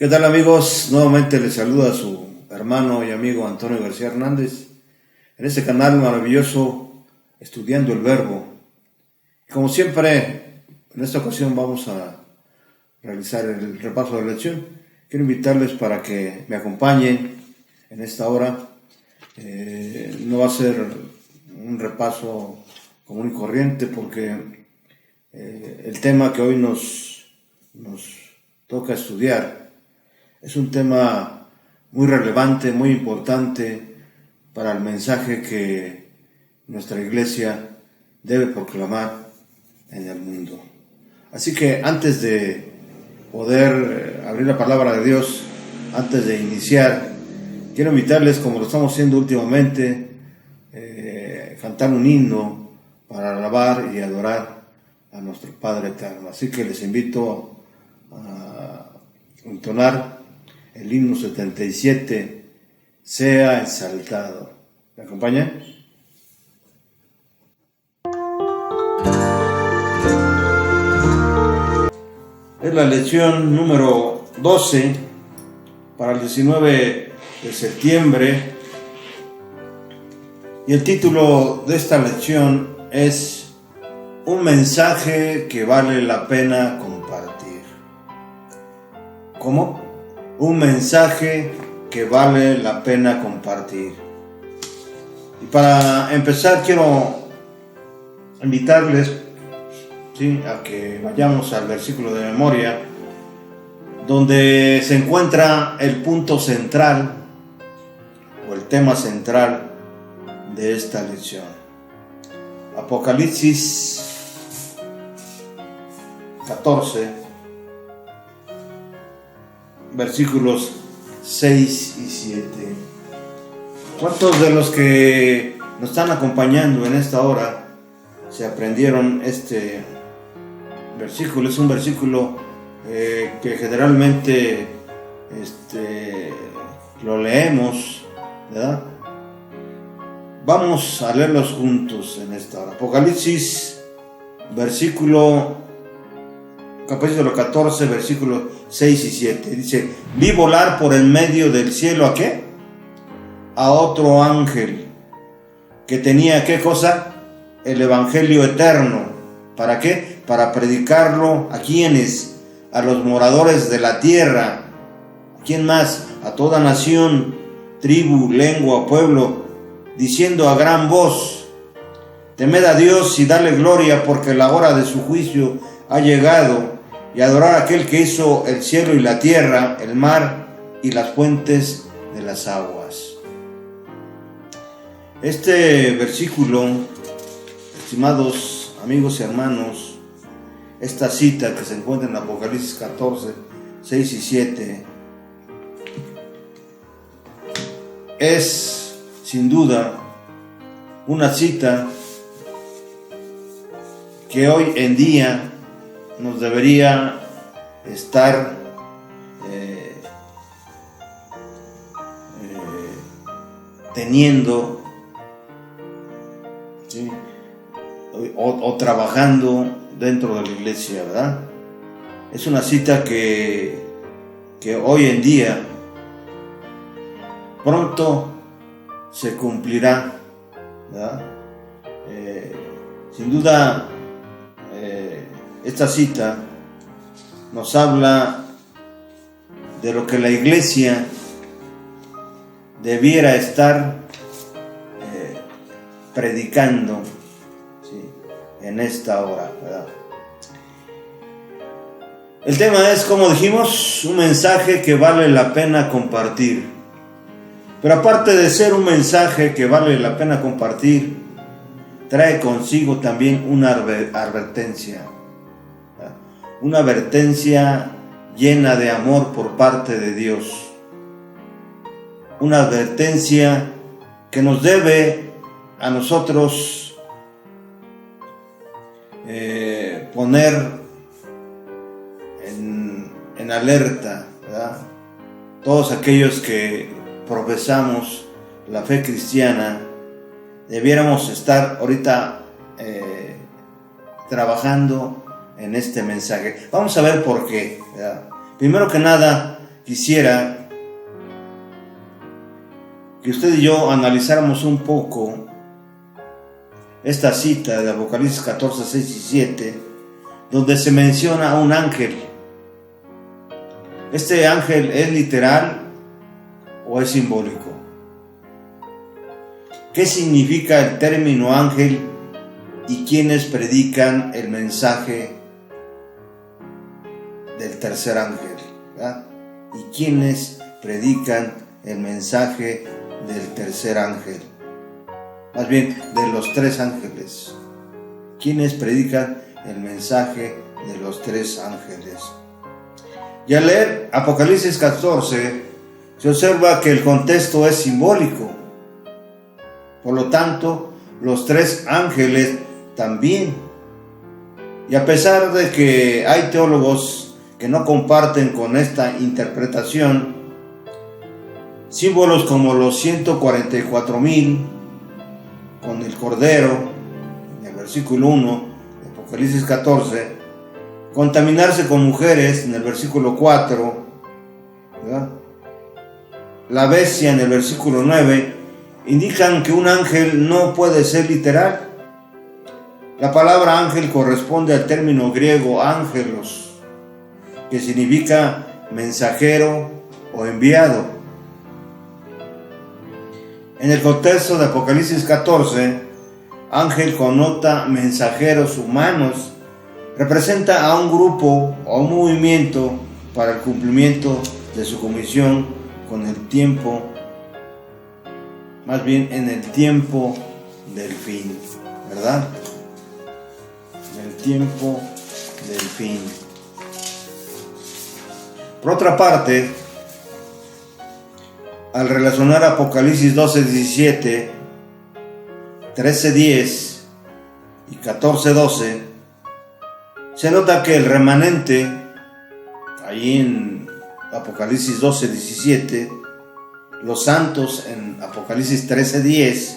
¿Qué tal, amigos? Nuevamente les saluda a su hermano y amigo Antonio García Hernández en este canal maravilloso Estudiando el Verbo. Como siempre, en esta ocasión vamos a realizar el repaso de la lección. Quiero invitarles para que me acompañen en esta hora. No va a ser un repaso común y corriente porque el tema que hoy nos toca estudiar es un tema muy relevante, muy importante para el mensaje que nuestra iglesia debe proclamar en el mundo. Así que antes de poder abrir la palabra de Dios, antes de iniciar, quiero invitarles, como lo estamos haciendo últimamente, cantar un himno para alabar y adorar a nuestro Padre Eterno. Así que les invito a entonar el himno 77, Sea exaltado. ¿Me acompañan? Es la lección número 12 para el 19 de septiembre y el título de esta lección es Un mensaje que vale la pena compartir. ¿Cómo? Un mensaje que vale la pena compartir. Y para empezar quiero invitarles a que vayamos al versículo de memoria donde se encuentra el punto central o el tema central de esta lección. Apocalipsis 14 versículos 6 y 7. ¿Cuántos de los que nos están acompañando en esta hora se aprendieron este versículo? Es un versículo que generalmente lo leemos, ¿verdad? Vamos a leerlos juntos en esta hora. Apocalipsis, capítulo 14, versículos 6 y 7. Dice: vi volar por el medio del cielo, ¿a qué? A otro ángel que tenía, ¿qué cosa? El evangelio eterno. ¿Para qué? Para predicarlo ¿a quiénes? A los moradores de la tierra. ¿A quién más? A toda nación, tribu, lengua, pueblo, diciendo a gran voz: temed a Dios y dale gloria, porque la hora de su juicio ha llegado, y adorar a aquel que hizo el cielo y la tierra, el mar y las fuentes de las aguas. Este versículo, estimados amigos y hermanos, esta cita que se encuentra en Apocalipsis 14, 6 y 7, es sin duda una cita que hoy en día nos debería estar teniendo, ¿sí? o trabajando dentro de la iglesia, ¿verdad? Es una cita que hoy en día pronto se cumplirá, ¿verdad? Sin duda, esta cita nos habla de lo que la iglesia debiera estar predicando, ¿sí? En esta hora, ¿verdad? El tema es, como dijimos, un mensaje que vale la pena compartir. Pero aparte de ser un mensaje que vale la pena compartir, trae consigo también una advertencia. Una advertencia llena de amor por parte de Dios. Una advertencia que nos debe a nosotros poner en alerta, ¿verdad? Todos aquellos que profesamos la fe cristiana, debiéramos estar ahorita trabajando en este mensaje. Vamos a ver por qué, ¿verdad? Primero que nada, quisiera que usted y yo analizáramos un poco esta cita de Apocalipsis 14, 6 y 7, donde se menciona a un ángel. ¿Este ángel es literal o es simbólico? ¿Qué significa el término ángel y quiénes predican el mensaje del tercer ángel? ¿Verdad? ¿Y quiénes predican el mensaje del tercer ángel? Más bien, de los tres ángeles. ¿Quiénes predican el mensaje de los tres ángeles? Y al leer Apocalipsis 14, se observa que el contexto es simbólico. Por lo tanto, los tres ángeles también. Y a pesar de que hay teólogos que no comparten con esta interpretación, símbolos como los 144,000 con el Cordero, en el versículo 1 de Apocalipsis 14, contaminarse con mujeres, en el versículo 4, ¿verdad? La bestia, en el versículo 9, indican que un ángel no puede ser literal. La palabra ángel corresponde al término griego ángelos, que significa mensajero o enviado. En el contexto de Apocalipsis 14, ángel connota mensajeros humanos, representa a un grupo o a un movimiento para el cumplimiento de su comisión con el tiempo, más bien en el tiempo del fin, ¿verdad? En el tiempo del fin. Por otra parte, al relacionar Apocalipsis 12:17, 13:10 y 14:12, se nota que el remanente, ahí en Apocalipsis 12:17, los santos en Apocalipsis 13:10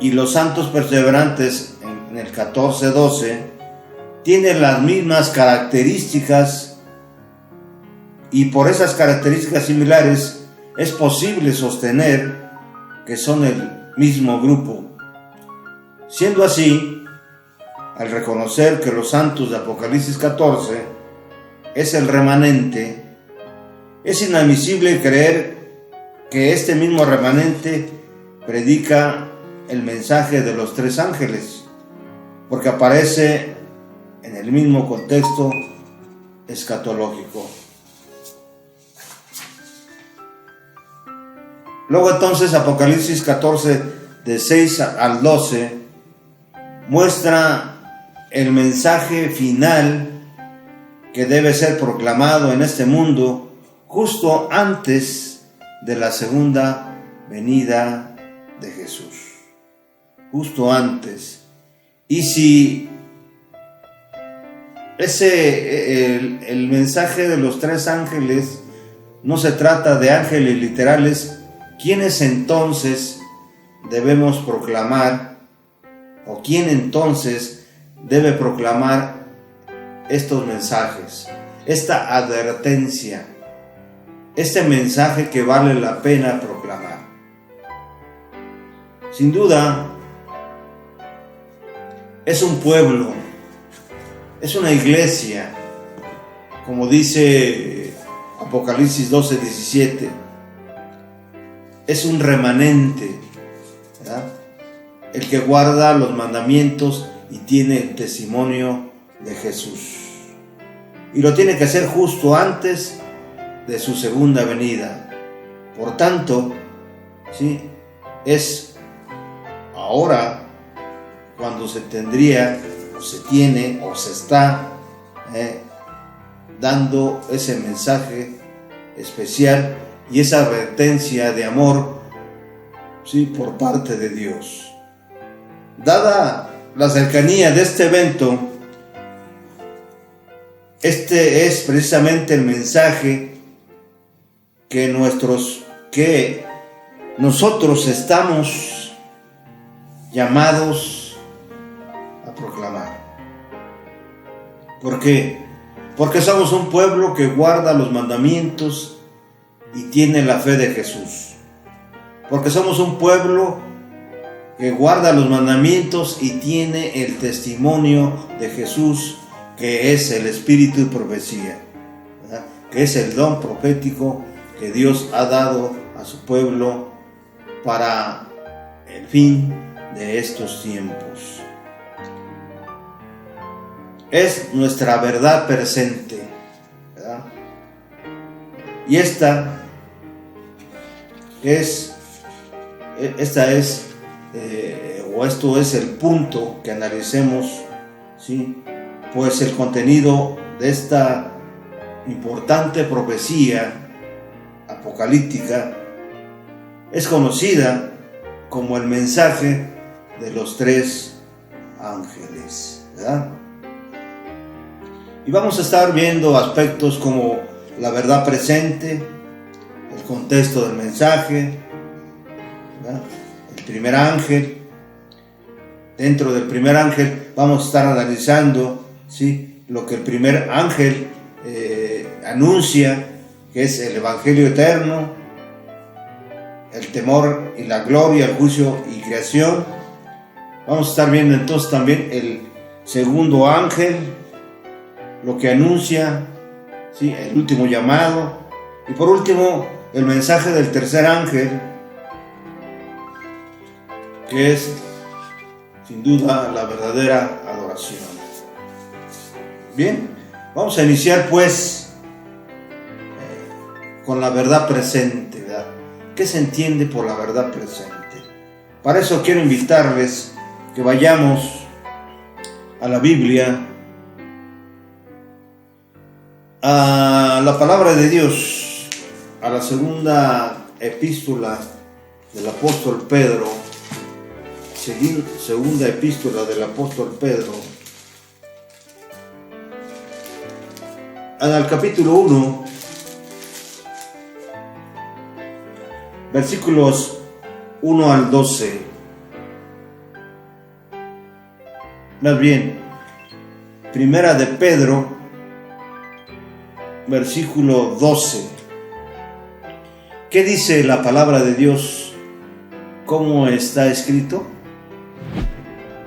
y los santos perseverantes en el 14:12, tienen las mismas características, y por esas características similares es posible sostener que son el mismo grupo. Siendo así, al reconocer que los santos de Apocalipsis 14 es el remanente, es inadmisible creer que este mismo remanente predica el mensaje de los tres ángeles, porque aparece en el mismo contexto escatológico. Luego entonces Apocalipsis 14, de 6 al 12, muestra el mensaje final que debe ser proclamado en este mundo justo antes de la segunda venida de Jesús. Justo antes. Y si el mensaje de los tres ángeles no se trata de ángeles literales, ¿quiénes entonces debemos proclamar, o quién entonces debe proclamar estos mensajes, esta advertencia, este mensaje que vale la pena proclamar? Sin duda, es un pueblo, es una iglesia, como dice Apocalipsis 12:17, es un remanente, ¿verdad? El que guarda los mandamientos y tiene el testimonio de Jesús. Y lo tiene que hacer justo antes de su segunda venida. Por tanto, ¿sí?, es ahora cuando se tendría, o se tiene, o se está dando ese mensaje especial y esa advertencia de amor, ¿sí?, por parte de Dios. Dada la cercanía de este evento, este es precisamente el mensaje que nosotros estamos llamados a proclamar. ¿Por qué? Porque somos un pueblo que guarda los mandamientos y tiene la fe de Jesús. Porque somos un pueblo que guarda los mandamientos y tiene el testimonio de Jesús, que es el espíritu y profecía, ¿verdad? Que es el don profético que Dios ha dado a su pueblo para el fin de estos tiempos. Es nuestra verdad presente, ¿verdad? Y esta es esto es el punto que analicemos, ¿sí? Pues el contenido de esta importante profecía apocalíptica es conocida como el mensaje de los tres ángeles, ¿verdad? Y vamos a estar viendo aspectos como la verdad presente, el contexto del mensaje, ¿verdad? El primer ángel. Dentro del primer ángel vamos a estar analizando, ¿sí?, lo que el primer ángel anuncia, que es el evangelio eterno, el temor y la gloria, el juicio y creación. Vamos a estar viendo entonces también el segundo ángel, lo que anuncia, ¿sí?, el último llamado. Y por último, el mensaje del tercer ángel, que es sin duda la verdadera adoración. Bien, vamos a iniciar pues con la verdad presente, ¿verdad? ¿Qué se entiende por la verdad presente? Para eso quiero invitarles que vayamos a la Biblia, a la palabra de Dios, a la segunda epístola del apóstol Pedro, segunda epístola del apóstol Pedro, al capítulo 1, versículos 1 al 12. Más bien, primera de Pedro, versículo 12. ¿Qué dice la palabra de Dios? ¿Cómo está escrito?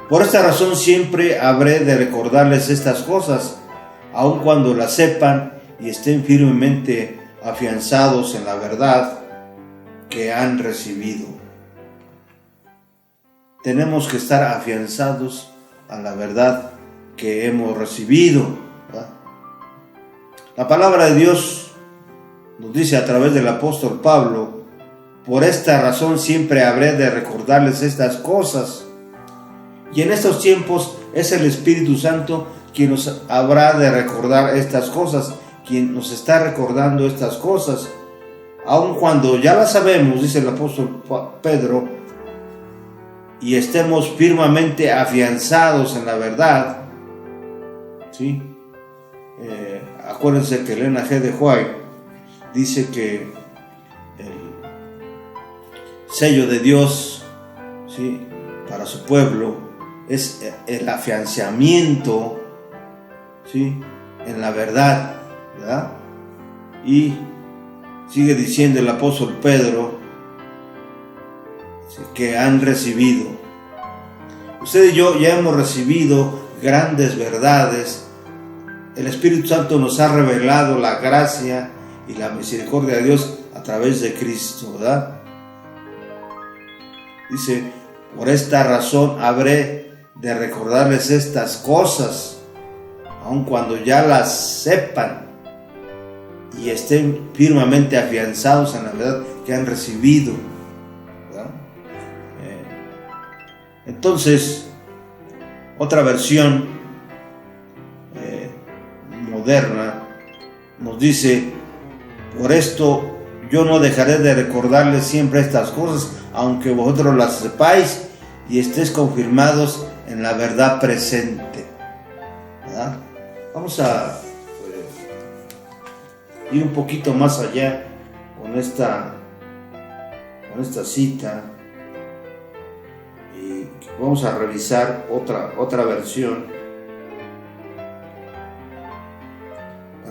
Por esta razón siempre habré de recordarles estas cosas, aun cuando las sepan y estén firmemente afianzados en la verdad que han recibido. Tenemos que estar afianzados a la verdad que hemos recibido, ¿verdad? La palabra de Dios nos dice a través del apóstol Pablo: por esta razón siempre habré de recordarles estas cosas. Y en estos tiempos es el Espíritu Santo quien nos habrá de recordar estas cosas, quien nos está recordando estas cosas, aun cuando ya las sabemos, dice el apóstol Pedro, y estemos firmemente afianzados en la verdad, ¿sí? Acuérdense que Elena G. de White dice que el sello de Dios, ¿sí?, para su pueblo es el afianzamiento, ¿sí?, en la verdad, ¿verdad? Y sigue diciendo el apóstol Pedro, ¿sí?, que han recibido. Usted y yo ya hemos recibido grandes verdades. El Espíritu Santo nos ha revelado la gracia y la misericordia de Dios a través de Cristo, ¿verdad? Dice: por esta razón habré de recordarles estas cosas, aun cuando ya las sepan y estén firmemente afianzados en la verdad que han recibido, ¿verdad? Entonces, otra versión moderna nos dice: por esto yo no dejaré de recordarles siempre estas cosas, aunque vosotros las sepáis y estéis confirmados en la verdad presente, ¿verdad? Vamos a ir un poquito más allá con esta cita, y vamos a revisar otra versión.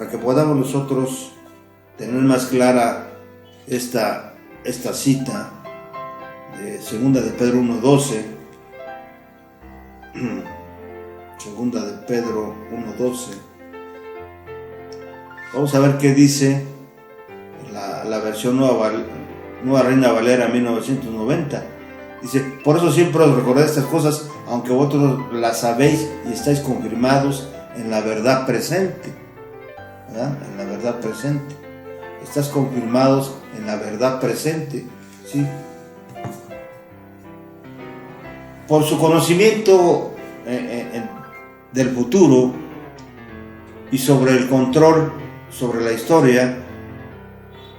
para que podamos nosotros tener más clara esta cita de 2 de Pedro 1:12. 2 de Pedro 1:12. Vamos a ver qué dice la versión Nueva Reina Valera 1990. Dice: por eso siempre os recordé estas cosas, aunque vosotros las sabéis y estáis confirmados en la verdad presente. ¿Verdad? En la verdad presente. Estás confirmados en la verdad presente. ¿Sí? Por su conocimiento del futuro y sobre el control sobre la historia,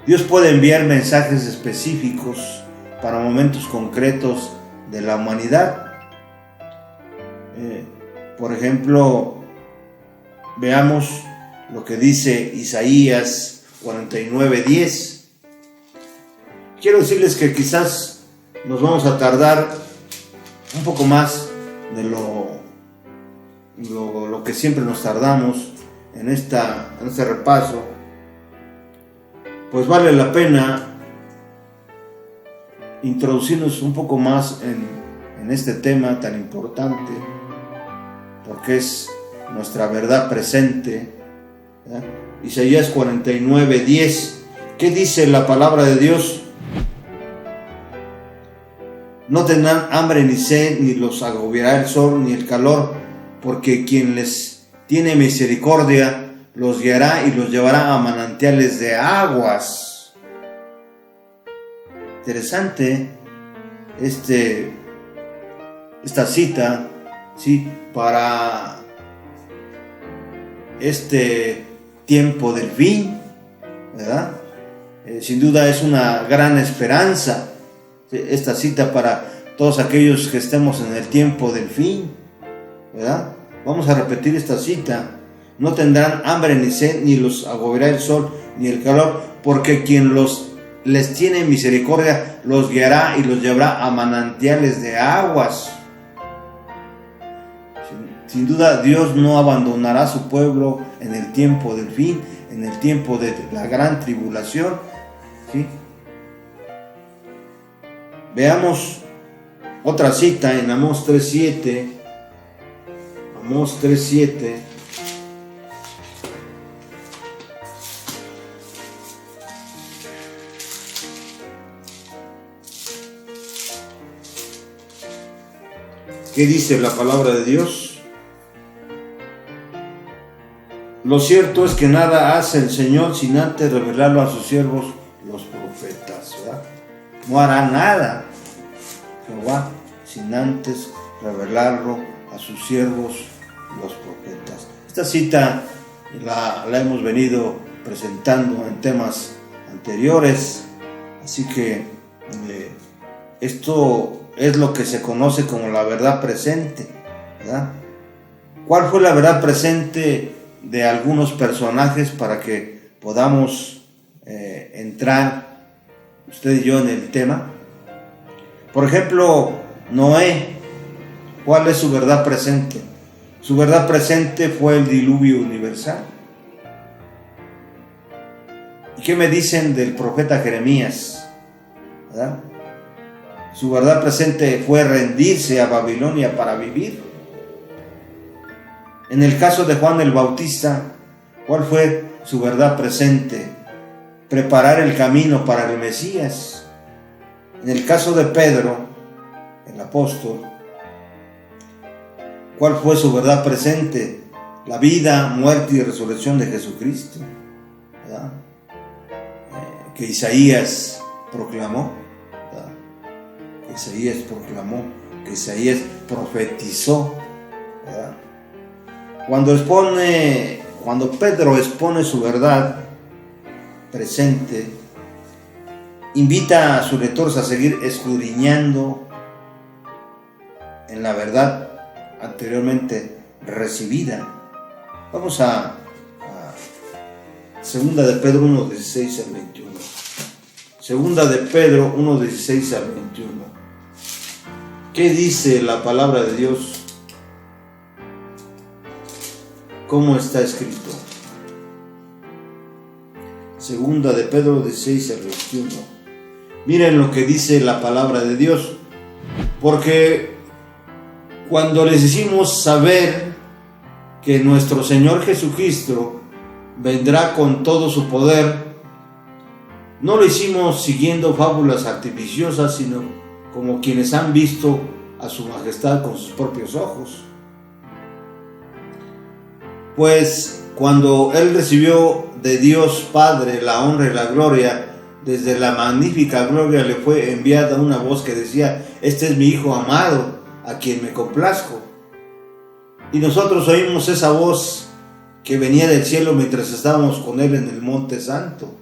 Dios puede enviar mensajes específicos para momentos concretos de la humanidad. Por ejemplo, veamos lo que dice Isaías 49:10. Quiero decirles que quizás nos vamos a tardar un poco más de lo que siempre nos tardamos en este repaso, pues vale la pena introducirnos un poco más en este tema tan importante, porque es nuestra verdad presente. ¿Verdad? Isaías 49:10. ¿Qué dice la palabra de Dios? No tendrán hambre ni sed, ni los agobiará el sol ni el calor, porque quien les tiene misericordia los guiará y los llevará a manantiales de aguas. Interesante esta cita, ¿sí? Para este tiempo del fin, ¿verdad? Sin duda es una gran esperanza esta cita para todos aquellos que estemos en el tiempo del fin, ¿verdad? Vamos a repetir esta cita: no tendrán hambre ni sed, ni los agobiará el sol ni el calor, porque quien les tiene misericordia los guiará y los llevará a manantiales de aguas. Sin duda, Dios no abandonará a su pueblo en el tiempo del fin, en el tiempo de la gran tribulación, ¿sí? Veamos otra cita en Amós 3:7. Amós 3:7. ¿Qué dice la palabra de Dios? Lo cierto es que nada hace el Señor sin antes revelarlo a sus siervos los profetas, ¿verdad? No hará nada Jehová sin antes revelarlo a sus siervos los profetas. Esta cita la hemos venido presentando en temas anteriores, así que esto es lo que se conoce como la verdad presente, ¿verdad? ¿Cuál fue la verdad presente de algunos personajes para que podamos entrar usted y yo en el tema? Por ejemplo, Noé. ¿Cuál es su verdad presente? Su verdad presente fue el diluvio universal. ¿Y qué me dicen del profeta Jeremías? ¿Verdad? Su verdad presente fue rendirse a Babilonia para vivir. En el caso de Juan el Bautista, ¿cuál fue su verdad presente? Preparar el camino para el Mesías. En el caso de Pedro, el apóstol, ¿cuál fue su verdad presente? La vida, muerte y resurrección de Jesucristo, ¿verdad? Que Isaías proclamó, ¿verdad? Que Isaías proclamó, que Isaías profetizó, ¿verdad? Cuando Pedro expone su verdad presente, invita a sus lectores a seguir escudriñando en la verdad anteriormente recibida. Vamos a 2 de Pedro 1:16 al 21. 2 de Pedro 1:16 al 21. ¿Qué dice la palabra de Dios? ¿Cómo está escrito? Segunda de Pedro 16 al 21. Miren lo que dice la palabra de Dios. Porque cuando les hicimos saber que nuestro Señor Jesucristo vendrá con todo su poder, no lo hicimos siguiendo fábulas artificiosas, sino como quienes han visto a su majestad con sus propios ojos. Pues cuando Él recibió de Dios Padre la honra y la gloria, desde la magnífica gloria le fue enviada una voz que decía: este es mi Hijo amado, a quien me complazco. Y nosotros oímos esa voz que venía del cielo mientras estábamos con Él en el Monte Santo.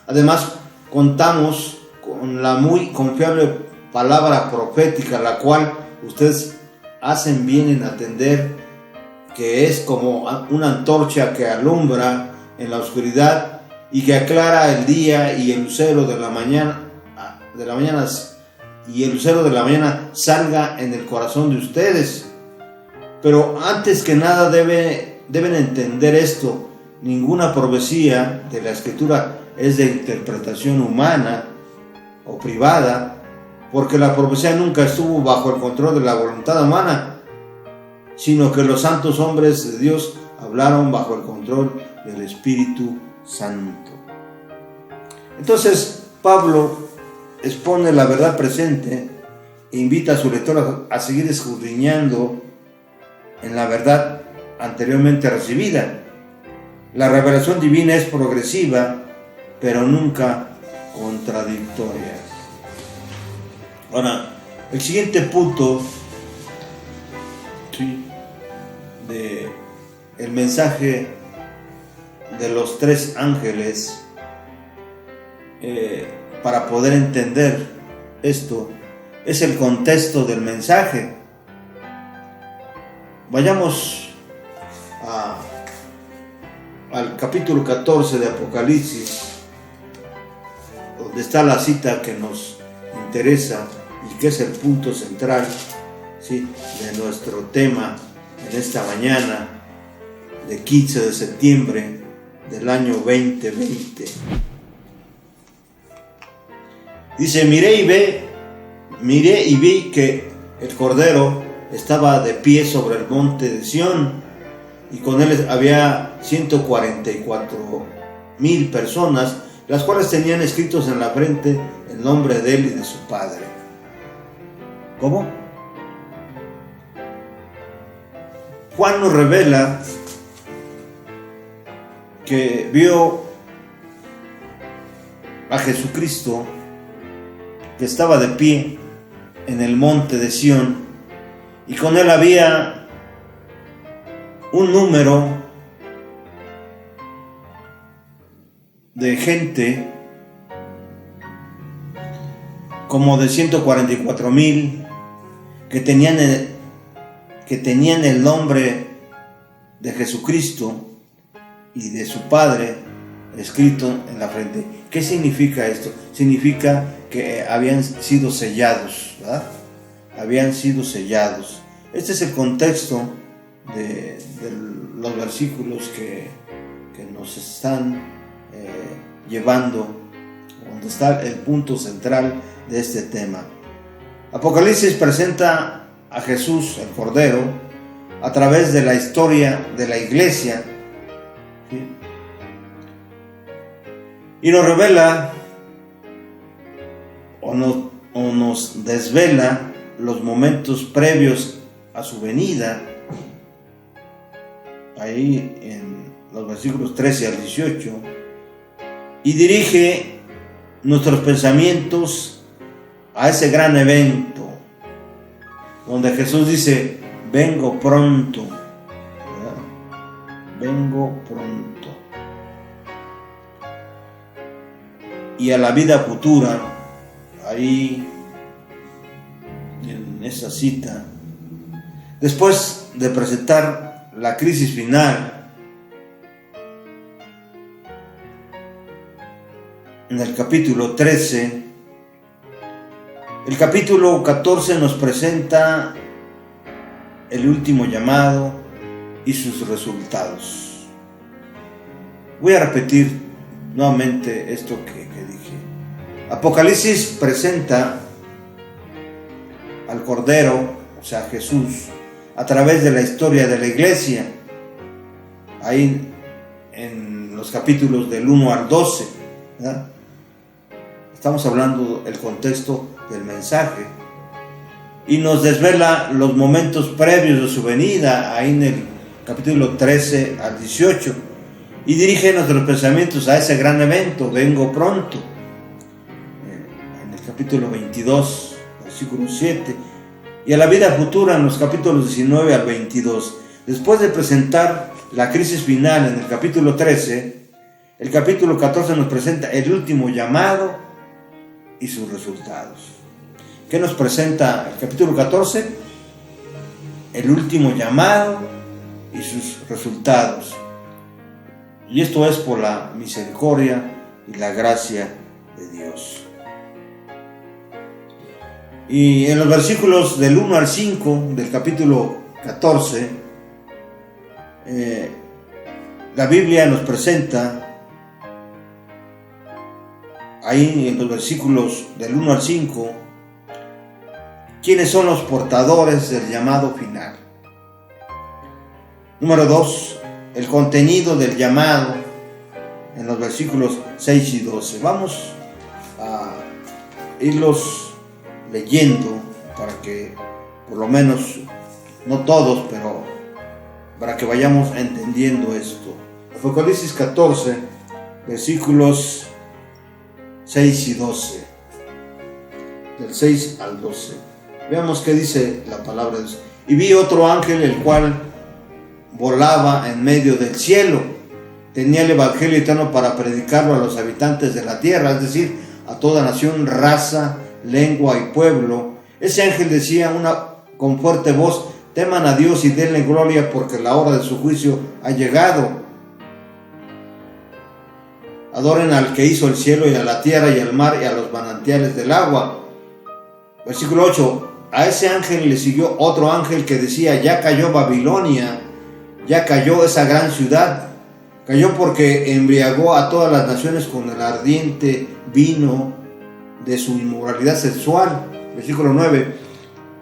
Además, contamos con la muy confiable palabra profética, la cual ustedes hacen bien en atender, que es como una antorcha que alumbra en la oscuridad y que aclara el día, y el lucero de la mañana salga en el corazón de ustedes. Pero antes que nada deben entender esto: ninguna profecía de la Escritura es de interpretación humana o privada, porque la profecía nunca estuvo bajo el control de la voluntad humana, sino que los santos hombres de Dios hablaron bajo el control del Espíritu Santo. Entonces Pablo expone la verdad presente e invita a su lector a seguir escudriñando en la verdad anteriormente recibida. La revelación divina es progresiva, pero nunca contradictoria. Ahora, el siguiente punto de el mensaje de los tres ángeles, para poder entender esto, es el contexto del mensaje. Vayamos al capítulo 14 de Apocalipsis, donde está la cita que nos interesa y que es el punto central, ¿sí?, de nuestro tema en esta mañana de 15 de septiembre del año 2020. Dice: miré y vi que el Cordero estaba de pie sobre el monte de Sión, y con él había 144,000 personas, las cuales tenían escritos en la frente el nombre de él y de su Padre. ¿Cómo? Juan nos revela que vio a Jesucristo que estaba de pie en el monte de Sión, y con él había un número de gente como de 144,000 que tenían el nombre de Jesucristo y de su Padre escrito en la frente. ¿Qué significa esto? Significa que habían sido sellados, ¿verdad? Habían sido sellados. Este es el contexto de los versículos que nos están llevando, donde está el punto central de este tema. Apocalipsis presenta a Jesús, el Cordero, a través de la historia de la iglesia, ¿sí?, y nos revela o nos desvela los momentos previos a su venida, ahí en los versículos 13 al 18, y dirige nuestros pensamientos a ese gran evento, donde Jesús dice: vengo pronto, ¿verdad? Vengo pronto. Y a la vida futura, ahí en esa cita, después de presentar la crisis final, en el capítulo 13, el capítulo 14 nos presenta el último llamado y sus resultados. Voy a repetir nuevamente esto que dije. Apocalipsis presenta al Cordero, o sea, Jesús, a través de la historia de la iglesia, ahí en los capítulos del 1 al 12, ¿verdad? Estamos hablando del contexto del mensaje, y nos desvela los momentos previos de su venida, ahí en el capítulo 13 al 18, y dirige nuestros pensamientos a ese gran evento, vengo pronto, en el capítulo 22, versículo 7, y a la vida futura en los capítulos 19 al 22. Después de presentar la crisis final en el capítulo 13, el capítulo 14 nos presenta el último llamado y sus resultados. ¿Qué nos presenta el capítulo 14? El último llamado y sus resultados. Y esto es por la misericordia y la gracia de Dios. Y en los versículos del 1 al 5 del capítulo 14, la Biblia nos presenta, ahí en los versículos del 1 al 5, quiénes son los portadores del llamado final. Número 2, el contenido del llamado en los versículos 6 y 12. Vamos a irlos leyendo para que, por lo menos, no todos, pero para que vayamos entendiendo esto. Apocalipsis 14, versículos 6 y 12. Del 6 al 12. Veamos qué dice la palabra de Dios. Y vi otro ángel, el cual volaba en medio del cielo. Tenía el evangelio eterno para predicarlo a los habitantes de la tierra, es decir, a toda nación, raza, lengua y pueblo. Ese ángel decía con fuerte voz: teman a Dios y denle gloria, porque la hora de su juicio ha llegado. Adoren al que hizo el cielo y a la tierra y al mar y a los manantiales del agua. Versículo 8. A ese ángel le siguió otro ángel que decía: ya cayó Babilonia, ya cayó esa gran ciudad. Cayó porque embriagó a todas las naciones con el ardiente vino de su inmoralidad sexual. Versículo 9.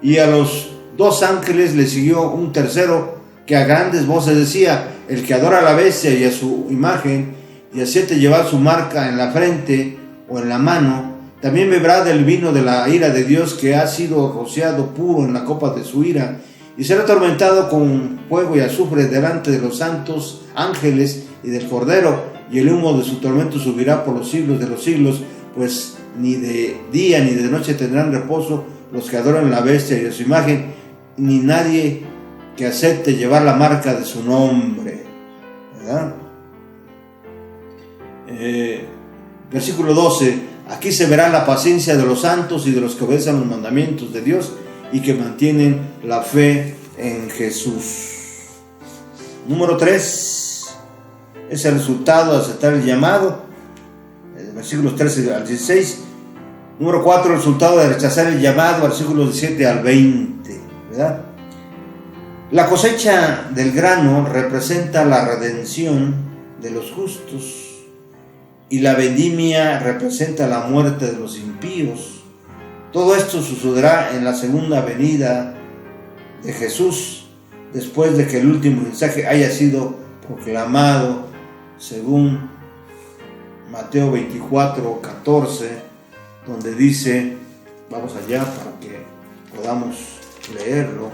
Y a los dos ángeles le siguió un tercero que a grandes voces decía: el que adora a la bestia y a su imagen y acepte llevar su marca en la frente o en la mano, también beberá del vino de la ira de Dios, que ha sido rociado puro en la copa de su ira, y será atormentado con fuego y azufre delante de los santos ángeles y del Cordero, y el humo de su tormento subirá por los siglos de los siglos, pues ni de día ni de noche tendrán reposo los que adoran la bestia y a su imagen, ni nadie que acepte llevar la marca de su nombre. ¿Verdad? Versículo 12. Aquí se verá la paciencia de los santos y de los que obedecen los mandamientos de Dios y que mantienen la fe en Jesús. Número 3 es el resultado de aceptar el llamado, versículos 13 al 16. Número 4, el resultado de rechazar el llamado, versículos 17 al 20, ¿verdad? La cosecha del grano representa la redención de los justos, y la vendimia representa la muerte de los impíos. Todo esto sucederá en la segunda venida de Jesús, después de que el último mensaje haya sido proclamado, según Mateo 24, 14, donde dice, vamos allá para que podamos leerlo,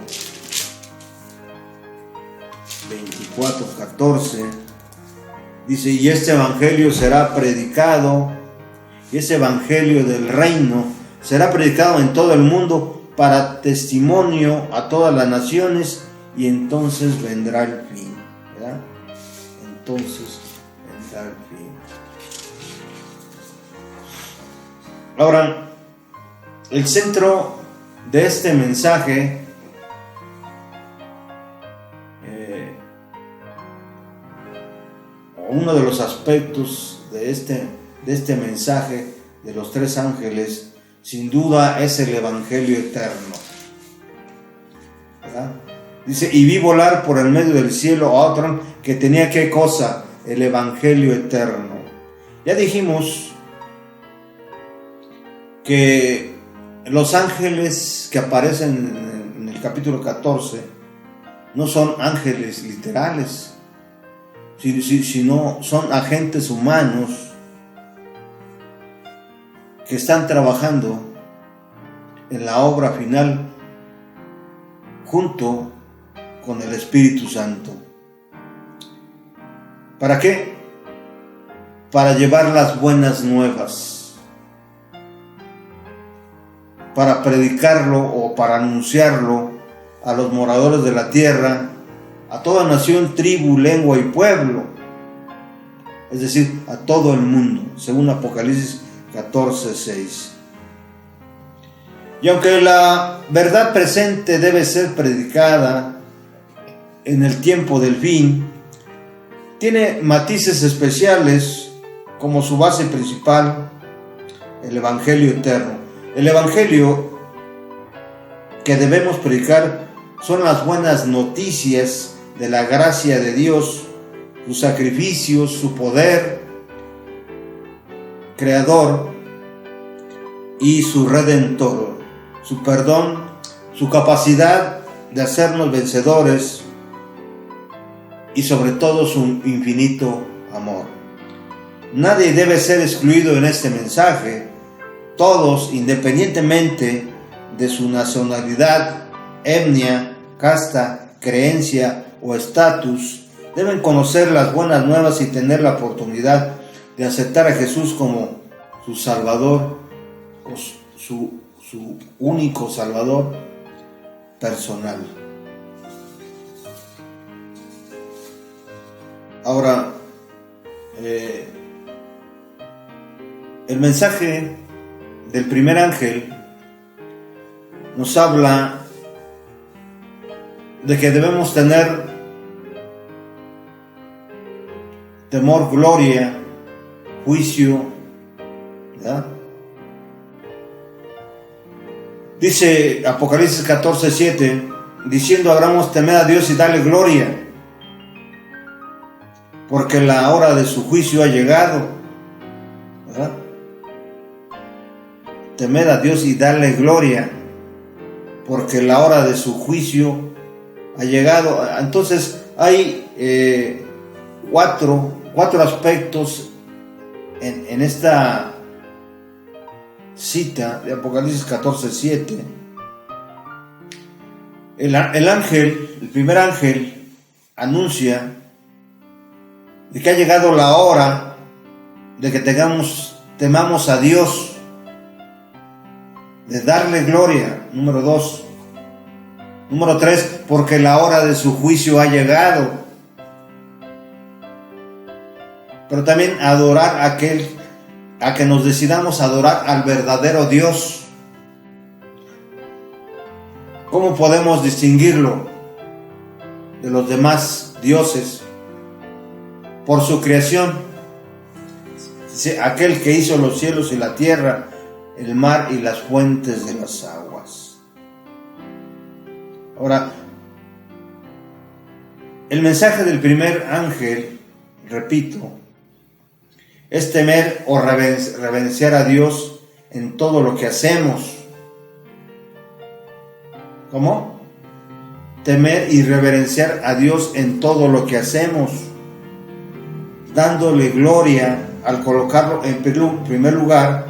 24, 14, dice: y este evangelio será predicado, y ese evangelio del reino será predicado en todo el mundo para testimonio a todas las naciones, y entonces vendrá el fin, ¿verdad? Entonces vendrá el fin. Ahora, el centro de este mensaje uno de los aspectos de este mensaje de los tres ángeles, sin duda, es el evangelio eterno, ¿verdad? Dice: y vi volar por el medio del cielo a otro que tenía, ¿qué cosa? El evangelio eterno. Ya dijimos que los ángeles que aparecen en el capítulo 14 no son ángeles literales, sino son agentes humanos que están trabajando en la obra final junto con el Espíritu Santo. ¿Para qué? Para llevar las buenas nuevas, para predicarlo o para anunciarlo a los moradores de la tierra, a toda nación, tribu, lengua y pueblo, es decir, a todo el mundo, según Apocalipsis 14:6. Y aunque la verdad presente debe ser predicada en el tiempo del fin, tiene matices especiales como su base principal, el Evangelio eterno. El Evangelio que debemos predicar son las buenas noticias de la gracia de Dios, sus sacrificios, su poder creador y su redentor, su perdón, su capacidad de hacernos vencedores y sobre todo su infinito amor. Nadie debe ser excluido en este mensaje. Todos, independientemente de su nacionalidad, etnia, casta, creencia o estatus, deben conocer las buenas nuevas y tener la oportunidad de aceptar a Jesús como su Salvador, o su único Salvador personal. Ahora, el mensaje del primer ángel nos habla de que debemos tener temor, gloria, juicio, ¿verdad? Dice Apocalipsis 14:7, diciendo: hagamos temer a Dios y darle gloria, porque la hora de su juicio ha llegado, ¿verdad? Temed a Dios y darle gloria, porque la hora de su juicio ha llegado. Entonces hay cuatro aspectos en esta cita de Apocalipsis 14:7. El primer ángel anuncia de que ha llegado la hora de que temamos a Dios, de darle gloria. Número 2. Número 3, porque la hora de su juicio ha llegado. Pero también adorar a que nos decidamos a adorar al verdadero Dios. ¿Cómo podemos distinguirlo de los demás dioses? Por su creación. Aquel que hizo los cielos y la tierra, el mar y las fuentes de las aguas. Ahora, el mensaje del primer ángel, repito, es temer o reverenciar a Dios en todo lo que hacemos. ¿Cómo? Temer y reverenciar a Dios en todo lo que hacemos, dándole gloria al colocarlo en primer lugar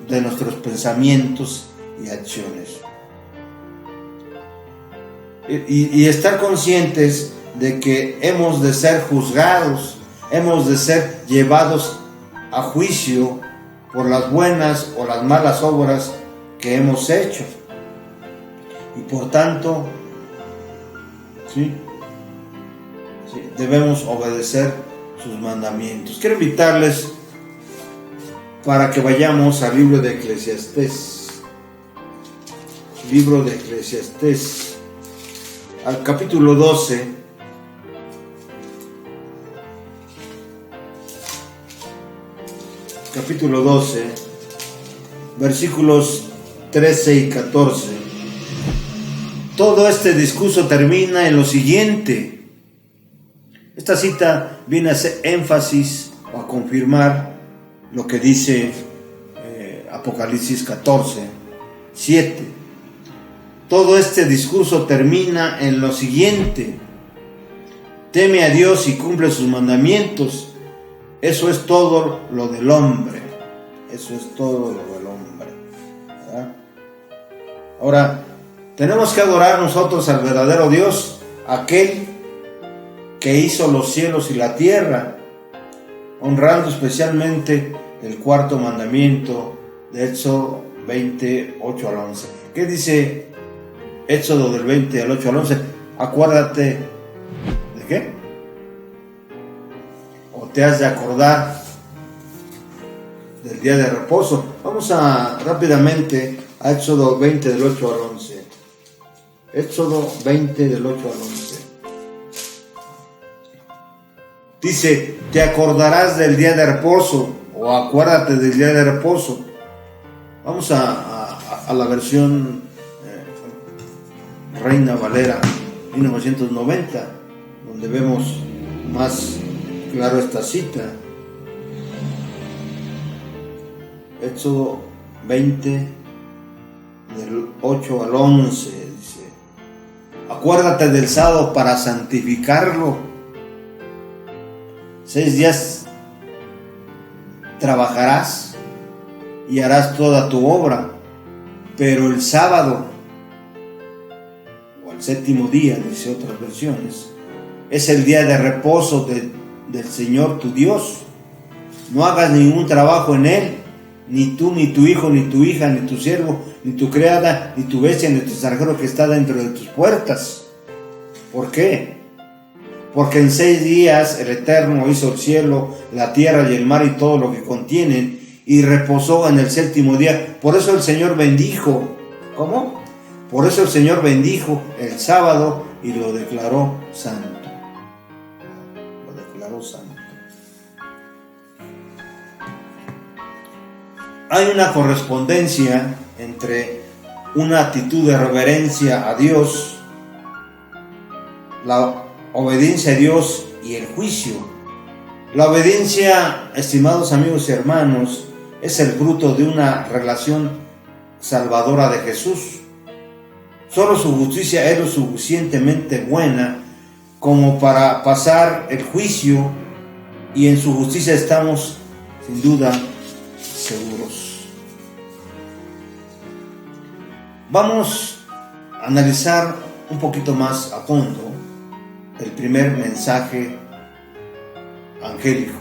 de nuestros pensamientos y acciones. Y estar conscientes de que hemos de ser juzgados, hemos de ser llevados a juicio por las buenas o las malas obras que hemos hecho. Y por tanto, debemos obedecer sus mandamientos. Quiero invitarles para que vayamos al libro de Eclesiastés. Libro de Eclesiastés, al capítulo 12. Capítulo 12, versículos 13 y 14. Todo este discurso termina en lo siguiente. Esta cita viene a hacer énfasis o a confirmar lo que dice Apocalipsis 14:7. Todo este discurso termina en lo siguiente: teme a Dios y cumple sus mandamientos. Eso es todo lo del hombre. Eso es todo lo del hombre, ¿verdad? Ahora, tenemos que adorar nosotros al verdadero Dios, aquel que hizo los cielos y la tierra, honrando especialmente el cuarto mandamiento de Éxodo 20:8 al 11. ¿Qué dice Éxodo del 20 al 8 al 11? Acuérdate de qué, o te has de acordar del día de reposo. Vamos rápidamente a Éxodo 20 del 8 al 11. Éxodo 20 del 8 al 11. Dice: te acordarás del día de reposo, o acuérdate del día de reposo. Vamos a la versión Reina Valera 1990, donde vemos más claro esta cita. Éxodo 20 del 8 al 11 dice: acuérdate del sábado para santificarlo. 6 días trabajarás y harás toda tu obra, pero el sábado, o el séptimo día, dice otras versiones, es el día de reposo del Señor tu Dios. No hagas ningún trabajo en él, ni tú, ni tu hijo, ni tu hija, ni tu siervo, ni tu criada, ni tu bestia, ni tu extranjero que está dentro de tus puertas. ¿Por qué? Porque en 6 días el Eterno hizo el cielo, la tierra y el mar y todo lo que contienen, y reposó en el séptimo día. Por eso el Señor bendijo. ¿Cómo? Por eso el Señor bendijo el sábado y lo declaró santo. Lo declaró santo. Hay una correspondencia entre una actitud de reverencia a Dios, la obediencia a Dios y el juicio. La obediencia, estimados amigos y hermanos, es el fruto de una relación salvadora de Jesús. Solo su justicia es lo suficientemente buena como para pasar el juicio, y en su justicia estamos sin duda seguros. Vamos a analizar un poquito más a fondo el primer mensaje angélico,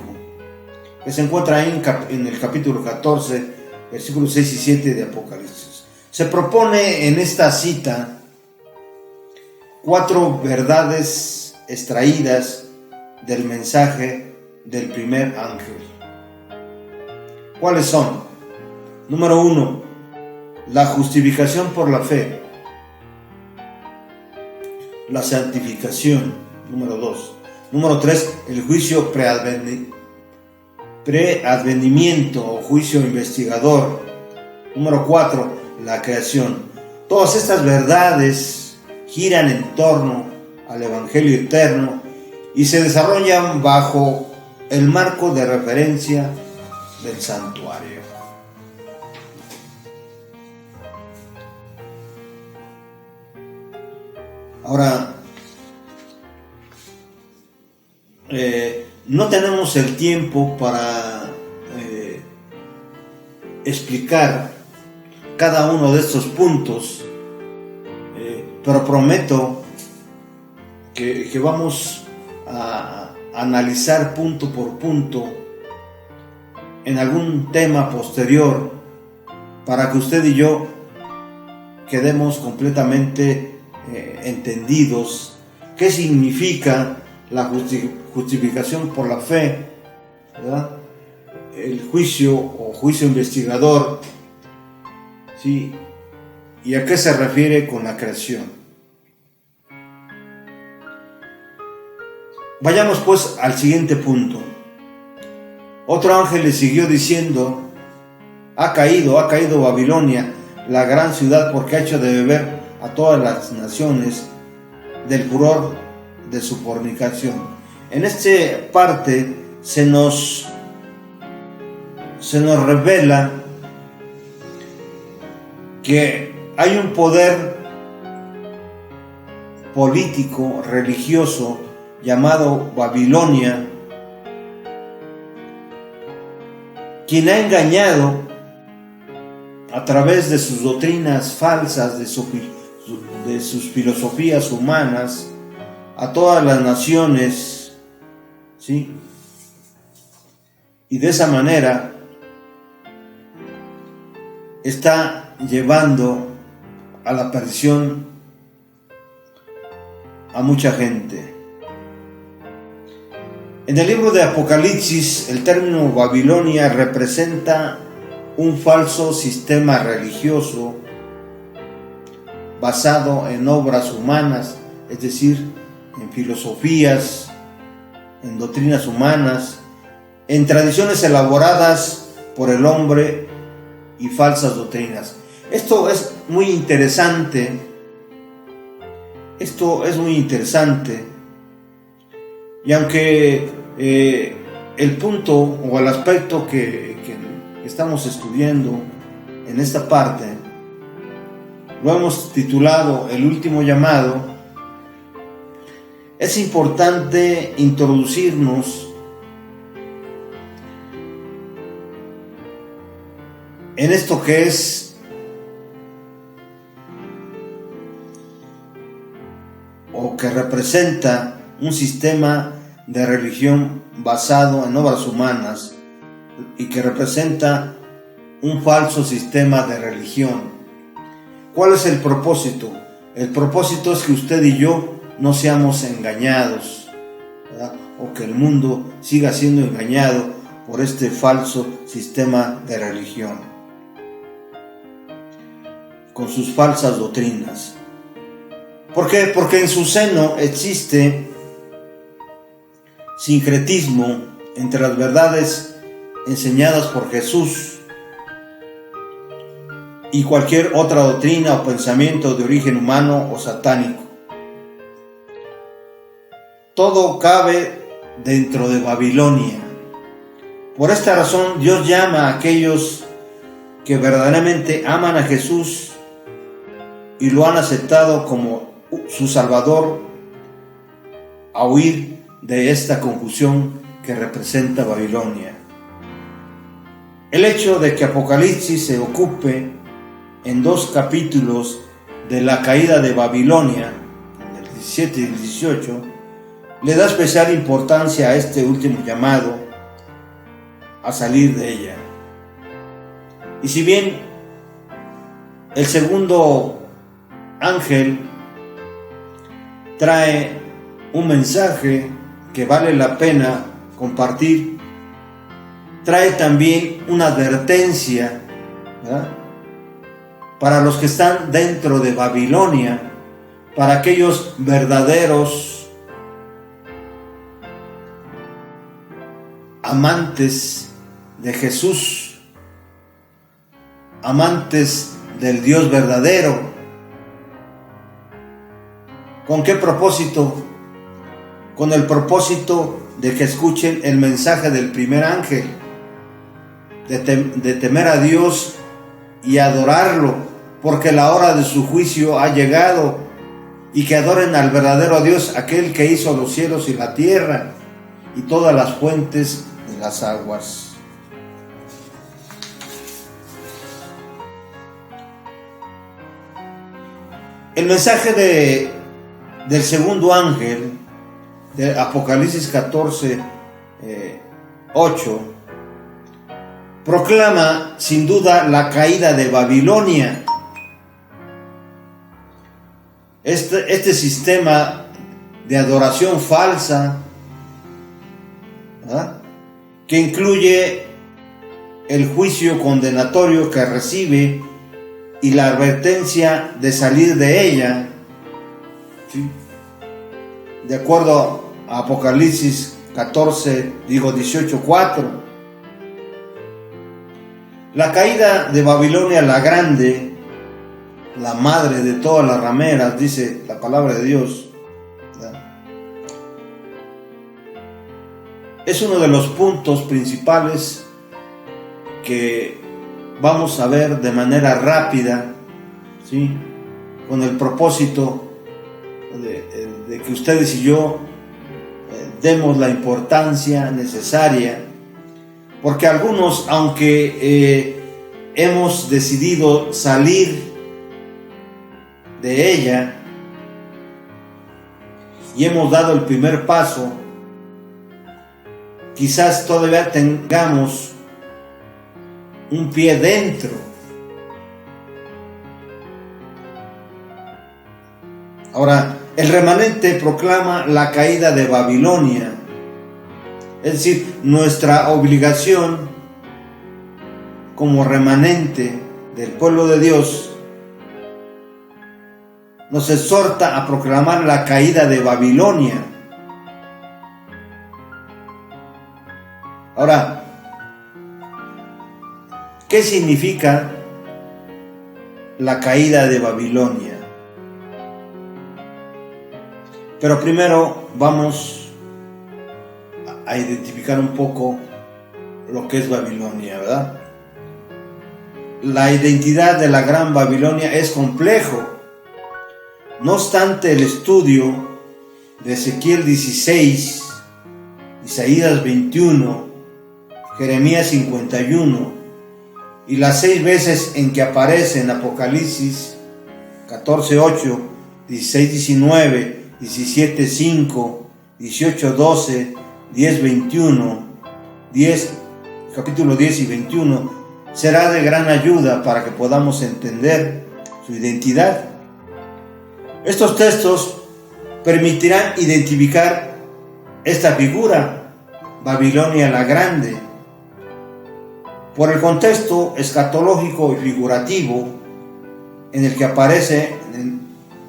que se encuentra ahí en el capítulo 14, versículos 6 y 7 de Apocalipsis. Se propone en esta cita 4 verdades extraídas del mensaje del primer ángel. ¿Cuáles son? Número 1, la justificación por la fe. La santificación. Número 2. Número 3, el juicio preadvenimiento o juicio investigador. Número 4, la creación. Todas estas verdades giran en torno al Evangelio eterno y se desarrollan bajo el marco de referencia del santuario. Ahora, no tenemos el tiempo para explicar cada uno de estos puntos, pero prometo que vamos a analizar punto por punto en algún tema posterior, para que usted y yo quedemos completamente entendidos qué significa la justificación por la fe, ¿verdad? El juicio o juicio investigador, ¿sí? ¿Y a qué se refiere con la creación? Vayamos pues al siguiente punto. Otro ángel le siguió diciendo: ha caído Babilonia, la gran ciudad, porque ha hecho de beber a todas las naciones del furor de su fornicación. En esta parte se nos se nos revela que hay un poder político, religioso, llamado Babilonia, quien ha engañado a través de sus doctrinas falsas, de sus filosofías humanas, a todas las naciones, ¿sí? Y de esa manera está llevando a la perdición a mucha gente. En el libro de Apocalipsis, el término Babilonia representa un falso sistema religioso basado en obras humanas, es decir, en filosofías, en doctrinas humanas, en tradiciones elaboradas por el hombre y falsas doctrinas. Esto es muy interesante. Y aunque el punto o el aspecto que estamos estudiando en esta parte lo hemos titulado El último llamado, es importante introducirnos en esto que es o que representa un sistema de religión basado en obras humanas y que representa un falso sistema de religión. ¿Cuál es el propósito? El propósito es que usted y yo no seamos engañados, ¿verdad? O que el mundo siga siendo engañado por este falso sistema de religión, con sus falsas doctrinas. ¿Por qué? Porque en su seno existe sincretismo entre las verdades enseñadas por Jesús y cualquier otra doctrina o pensamiento de origen humano o satánico. Todo cabe dentro de Babilonia. Por esta razón, Dios llama a aquellos que verdaderamente aman a Jesús y lo han aceptado como su Salvador a huir de esta confusión que representa Babilonia. El hecho de que Apocalipsis se ocupe en 2 capítulos de la caída de Babilonia, el 17 y el 18, le da especial importancia a este último llamado a salir de ella. Y si bien el segundo ángel trae un mensaje que vale la pena compartir, trae también una advertencia, ¿verdad?, para los que están dentro de Babilonia, para aquellos verdaderos amantes de Jesús, amantes del Dios verdadero. ¿Con qué propósito? Con el propósito de que escuchen el mensaje del primer ángel, de temer a Dios y adorarlo, porque la hora de su juicio ha llegado, y que adoren al verdadero Dios, aquel que hizo los cielos y la tierra y todas las fuentes de las aguas. El mensaje del segundo ángel de Apocalipsis 14, 8 proclama sin duda la caída de Babilonia. Este sistema de adoración falsa, ¿verdad?, que incluye el juicio condenatorio que recibe y la advertencia de salir de ella, ¿sí?, de acuerdo a Apocalipsis 18:4. La caída de Babilonia la Grande, la madre de todas las rameras, dice la palabra de Dios, ¿verdad?, es uno de los puntos principales que vamos a ver de manera rápida, ¿sí?, con el propósito de que ustedes y yo demos la importancia necesaria, porque algunos, aunque hemos decidido salir de ella y hemos dado el primer paso, quizás todavía tengamos un pie dentro. Ahora, el remanente proclama la caída de Babilonia, es decir, nuestra obligación como remanente del pueblo de Dios nos exhorta a proclamar la caída de Babilonia. Ahora, ¿qué significa la caída de Babilonia? Pero primero vamos a identificar un poco lo que es Babilonia, ¿verdad? La identidad de la Gran Babilonia es complejo. No obstante, el estudio de Ezequiel 16, Isaías 21, Jeremías 51 y las 6 veces en que aparece en Apocalipsis 14:8, 16:19, 17:5, 18:12, 10:21, capítulo 10 y 21, será de gran ayuda para que podamos entender su identidad. Estos textos permitirán identificar esta figura, Babilonia la Grande, por el contexto escatológico y figurativo en el que aparece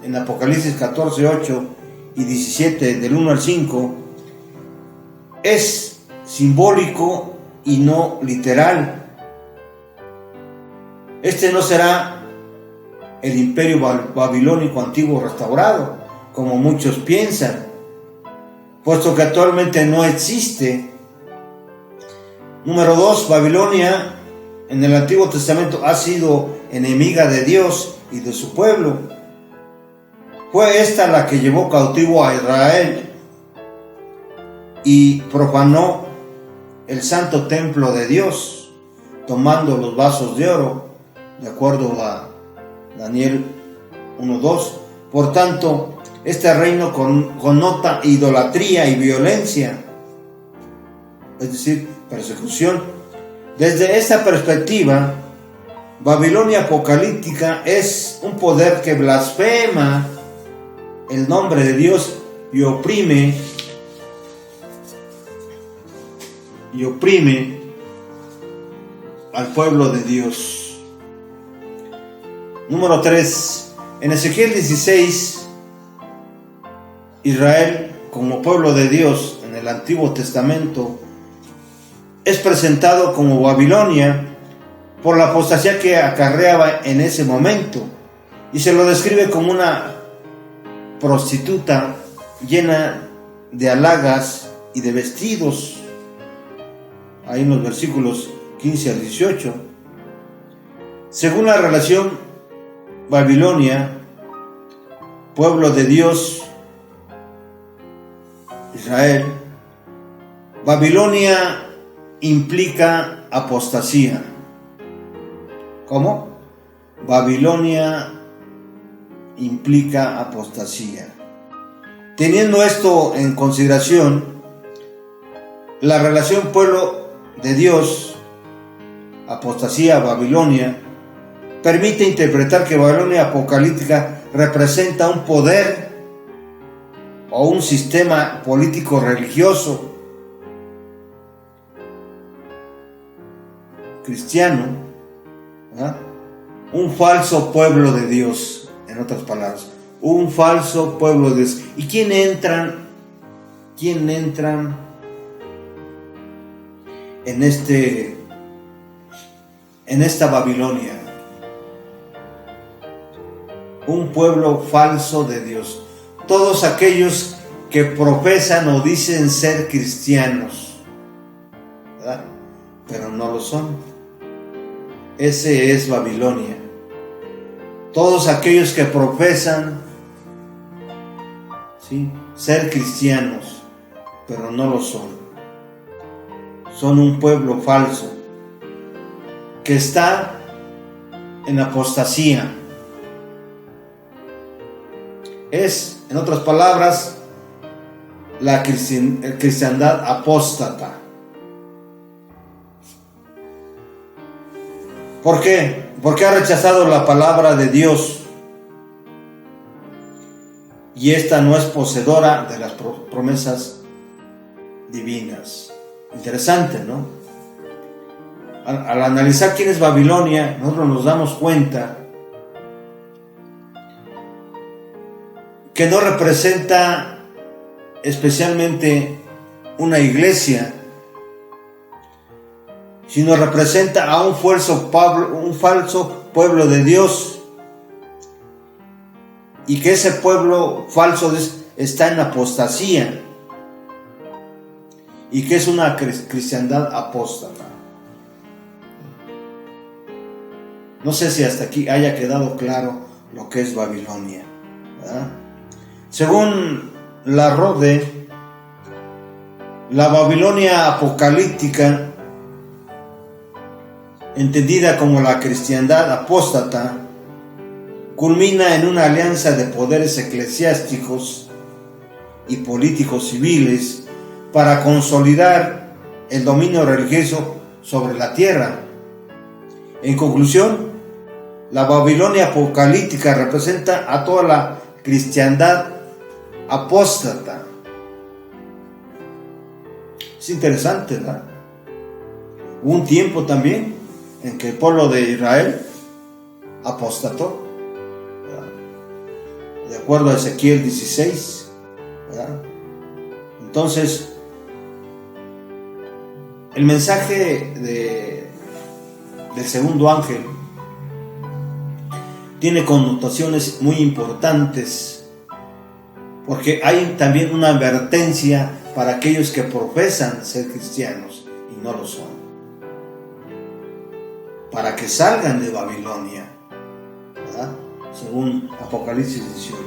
en Apocalipsis 14:8 y 17, del 1 al 5, es simbólico y no literal. Este no será el imperio babilónico antiguo restaurado, como muchos piensan, puesto que actualmente no existe. Número 2, Babilonia en el Antiguo Testamento ha sido enemiga de Dios y de su pueblo. Fue esta la que llevó cautivo a Israel y profanó el santo templo de Dios, tomando los vasos de oro, de acuerdo a Daniel 1:2. Por tanto, este reino connota idolatría y violencia, es decir, persecución. Desde esta perspectiva, Babilonia apocalíptica es un poder que blasfema el nombre de Dios y oprime al pueblo de Dios. Número 3. En Ezequiel 16, Israel, como pueblo de Dios en el Antiguo Testamento, es presentado como Babilonia por la apostasía que acarreaba en ese momento, y se lo describe como una prostituta llena de alhajas y de vestidos, ahí en los versículos 15 al 18. Según la relación Babilonia, pueblo de Dios, Israel, Babilonia implica apostasía. ¿Cómo? Babilonia implica apostasía. Teniendo esto en consideración, la relación pueblo de Dios, apostasía, Babilonia, permite interpretar que Babilonia apocalíptica representa un poder o un sistema político religioso cristiano, ¿verdad? Un falso pueblo de Dios, en otras palabras, un falso pueblo de Dios. ¿Y quién entran en esta Babilonia? Un pueblo falso de Dios. Todos aquellos que profesan o dicen ser cristianos, ¿verdad?, pero no lo son. ese es Babilonia. Todos aquellos que profesan, ¿sí?, ser cristianos, pero no lo son. Son un pueblo falso que está en apostasía. Es, en otras palabras, la cristiandad apóstata. ¿Por qué? Porque ha rechazado la palabra de Dios y esta no es poseedora de las promesas divinas. Interesante, ¿no? Al analizar quién es Babilonia, nosotros nos damos cuenta que no representa especialmente una iglesia, sino representa a un falso pueblo de Dios, y que ese pueblo falso está en apostasía, y que es una cristiandad apóstata. No sé si hasta aquí haya quedado claro lo que es Babilonia, ¿verdad? Según la Rode, la Babilonia apocalíptica, entendida como la cristiandad apóstata, culmina en una alianza de poderes eclesiásticos y políticos civiles para consolidar el dominio religioso sobre la tierra. En conclusión, la Babilonia apocalíptica representa a toda la cristiandad apóstata. Es interesante, ¿verdad? Hubo un tiempo también en que el pueblo de Israel apostató, ¿verdad?, de acuerdo a Ezequiel 16, ¿verdad? Entonces, el mensaje del segundo ángel tiene connotaciones muy importantes, porque hay también una advertencia para aquellos que profesan ser cristianos y no lo son, para que salgan de Babilonia, ¿verdad?, según Apocalipsis 18.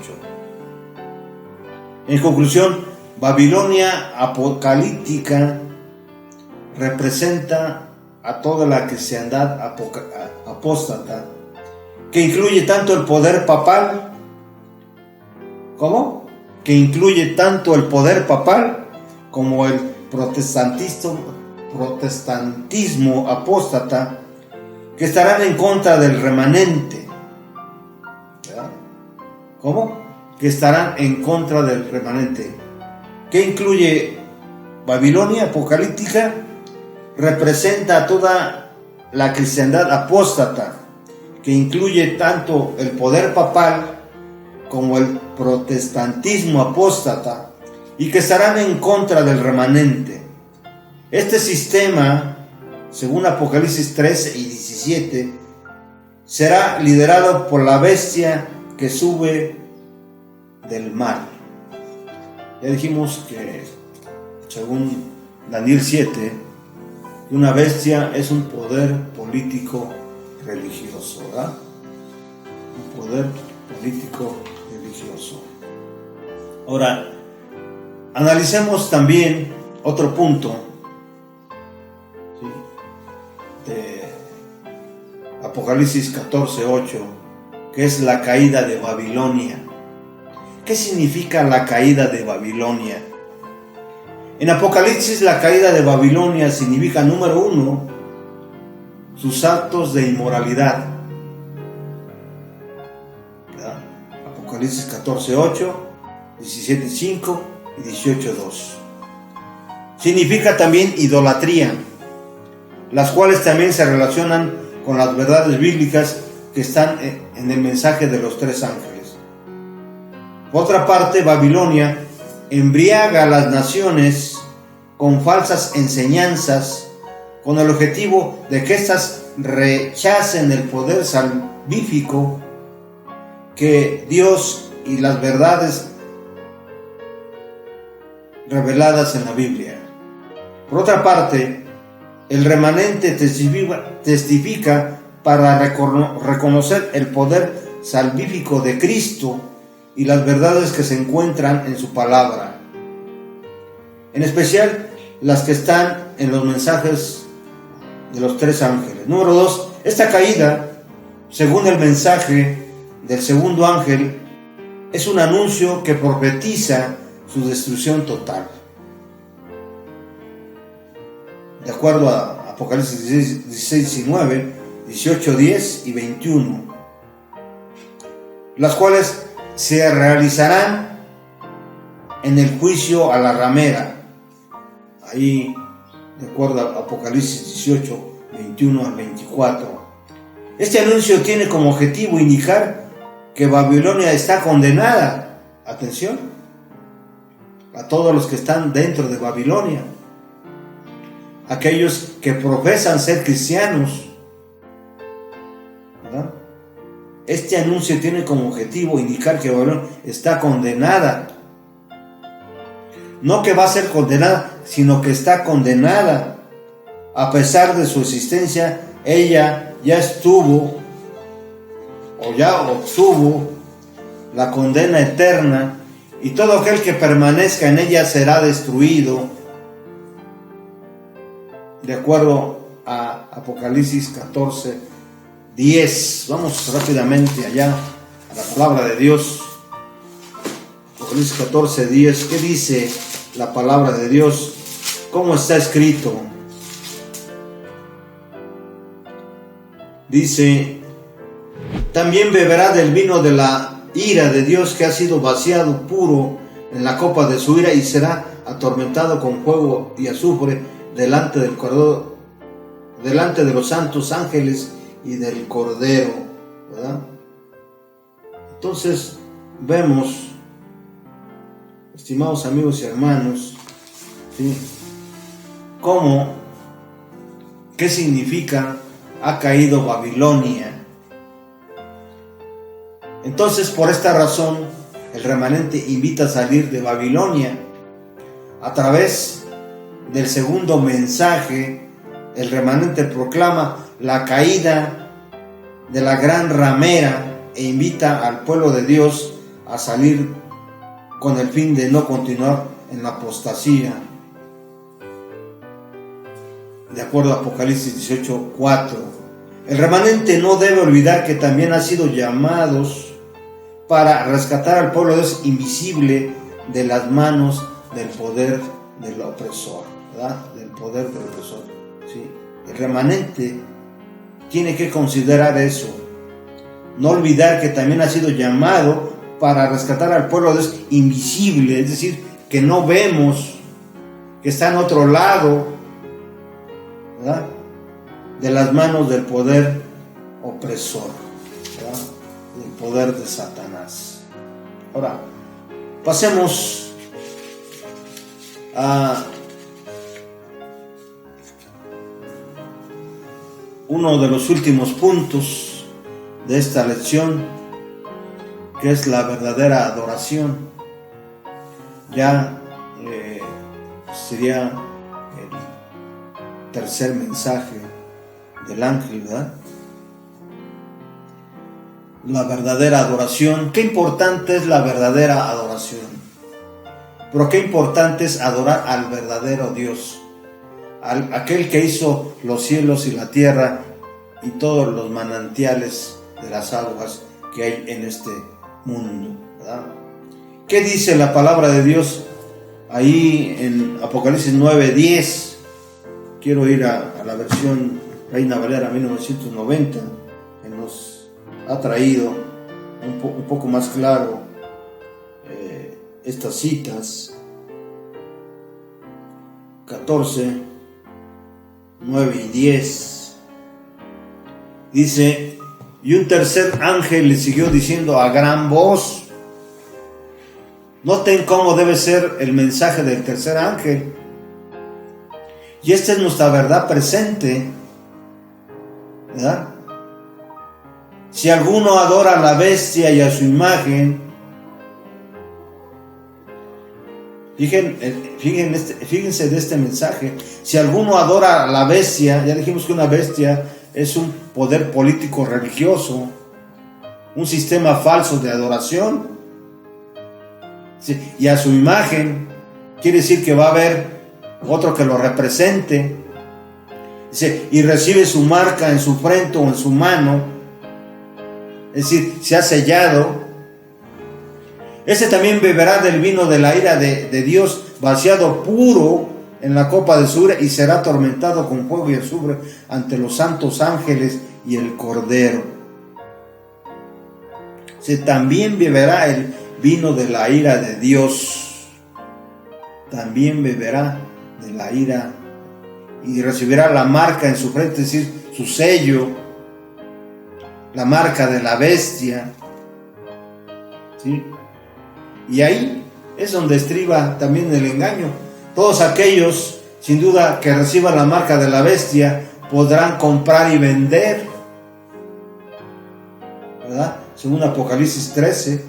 En conclusión, Babilonia apocalíptica representa a toda la cristiandad apóstata, que incluye tanto el poder papal, ¿cómo? Que incluye tanto el poder papal como el protestantismo apóstata, que estarán en contra del remanente, ¿verdad? ¿Cómo? Que estarán en contra del remanente. ¿Qué incluye Babilonia apocalíptica? Representa a toda la cristiandad apóstata, que incluye tanto el poder papal como el protestantismo apóstata, y que estarán en contra del remanente. Este sistema, según Apocalipsis 13 y 17, será liderado por la bestia que sube del mar. Ya dijimos que, según Daniel 7, una bestia es un poder político religioso, ¿verdad? Un poder político religioso. Ahora, analicemos también otro punto, ¿sí?, de Apocalipsis 14:8, que es la caída de Babilonia. ¿Qué significa la caída de Babilonia? En Apocalipsis, la caída de Babilonia significa, número 1, sus actos de inmoralidad. ¿Verdad? Apocalipsis 14:8, 17:5 y 18:2. Significa también idolatría, las cuales también se relacionan con las verdades bíblicas que están en el mensaje de los tres ángeles. Por otra parte, Babilonia embriaga a las naciones con falsas enseñanzas, con el objetivo de que éstas rechacen el poder salvífico que Dios y las verdades reveladas en la Biblia. Por otra parte, el remanente testifica para reconocer el poder salvífico de Cristo y las verdades que se encuentran en su palabra, en especial las que están en los mensajes de los 3 ángeles. Número 2, esta caída, según el mensaje del segundo ángel, es un anuncio que profetiza su destrucción total. De acuerdo a Apocalipsis 16, 19, 18, 10 y 21, las cuales se realizarán en el juicio a la ramera. Ahí, de acuerdo a Apocalipsis 18, 21 al 24. Este anuncio tiene como objetivo indicar que Babilonia está condenada. Atención, a todos los que están dentro de Babilonia, aquellos que profesan ser cristianos, ¿verdad? Este anuncio tiene como objetivo indicar que Babilonia está condenada. No que va a ser condenada, sino que está condenada. A pesar de su existencia, ella ya estuvo o ya obtuvo la condena eterna, y todo aquel que permanezca en ella será destruido, de acuerdo a Apocalipsis 14, 10. Vamos rápidamente allá a la palabra de Dios. Apocalipsis 14, 10. ¿Qué dice la palabra de Dios? ¿Cómo está escrito? Dice: también beberá del vino de la ira de Dios, que ha sido vaciado puro en la copa de su ira, y será atormentado con fuego y azufre delante del Cordero, delante de los santos ángeles y del Cordero, ¿verdad? Entonces vemos, estimados amigos y hermanos, ¿sí?, qué significa ha caído Babilonia. Entonces, por esta razón, el remanente invita a salir de Babilonia. A través del segundo mensaje, el remanente proclama la caída de la gran ramera e invita al pueblo de Dios a salir con el fin de no continuar en la apostasía. De acuerdo a Apocalipsis 18, 4. El remanente no debe olvidar que también ha sido llamados para rescatar al pueblo de Dios invisible de las manos del poder del opresor, ¿verdad? Del poder del opresor, ¿sí? El remanente tiene que considerar eso. No olvidar que también ha sido llamado para rescatar al pueblo de Dios invisible, es decir, que no vemos, que está en otro lado, ¿verdad?, de las manos del poder opresor, ¿verdad?, del poder de Satanás. Ahora, pasemos a uno de los últimos puntos de esta lección, que es la verdadera adoración. Ya sería el tercer mensaje del ángel, ¿verdad? La verdadera adoración. Qué importante es la verdadera adoración. Pero qué importante es adorar al verdadero Dios, aquel que hizo los cielos y la tierra y todos los manantiales de las aguas que hay en este mundo, ¿verdad? ¿Qué dice la palabra de Dios ahí en Apocalipsis 9:10? Quiero ir a la versión Reina Valera 1990, que nos ha traído un poco más claro estas citas. 14, 9 y 10. Dice: y un tercer ángel le siguió diciendo a gran voz. Noten cómo debe ser el mensaje del tercer ángel. Y esta es nuestra verdad presente, ¿verdad? Si alguno adora a la bestia y a su imagen, fíjense de este mensaje. Si alguno adora a la bestia, ya dijimos que una bestia es un poder político religioso, un sistema falso de adoración. Sí, y a su imagen quiere decir que va a haber otro que lo represente. Dice, y recibe su marca en su frente o en su mano, es decir, se ha sellado. Ese también beberá del vino de la ira de Dios, vaciado puro en la copa de su ira, y será atormentado con fuego y azufre ante los santos ángeles y el Cordero. Se también beberá el vino de la ira de Dios. También beberá de la ira y recibirá la marca en su frente, es decir, su sello, la marca de la bestia. ¿Sí? Y ahí es donde estriba también el engaño. Todos aquellos, sin duda, que reciban la marca de la bestia, podrán comprar y vender, ¿verdad? Según Apocalipsis 13,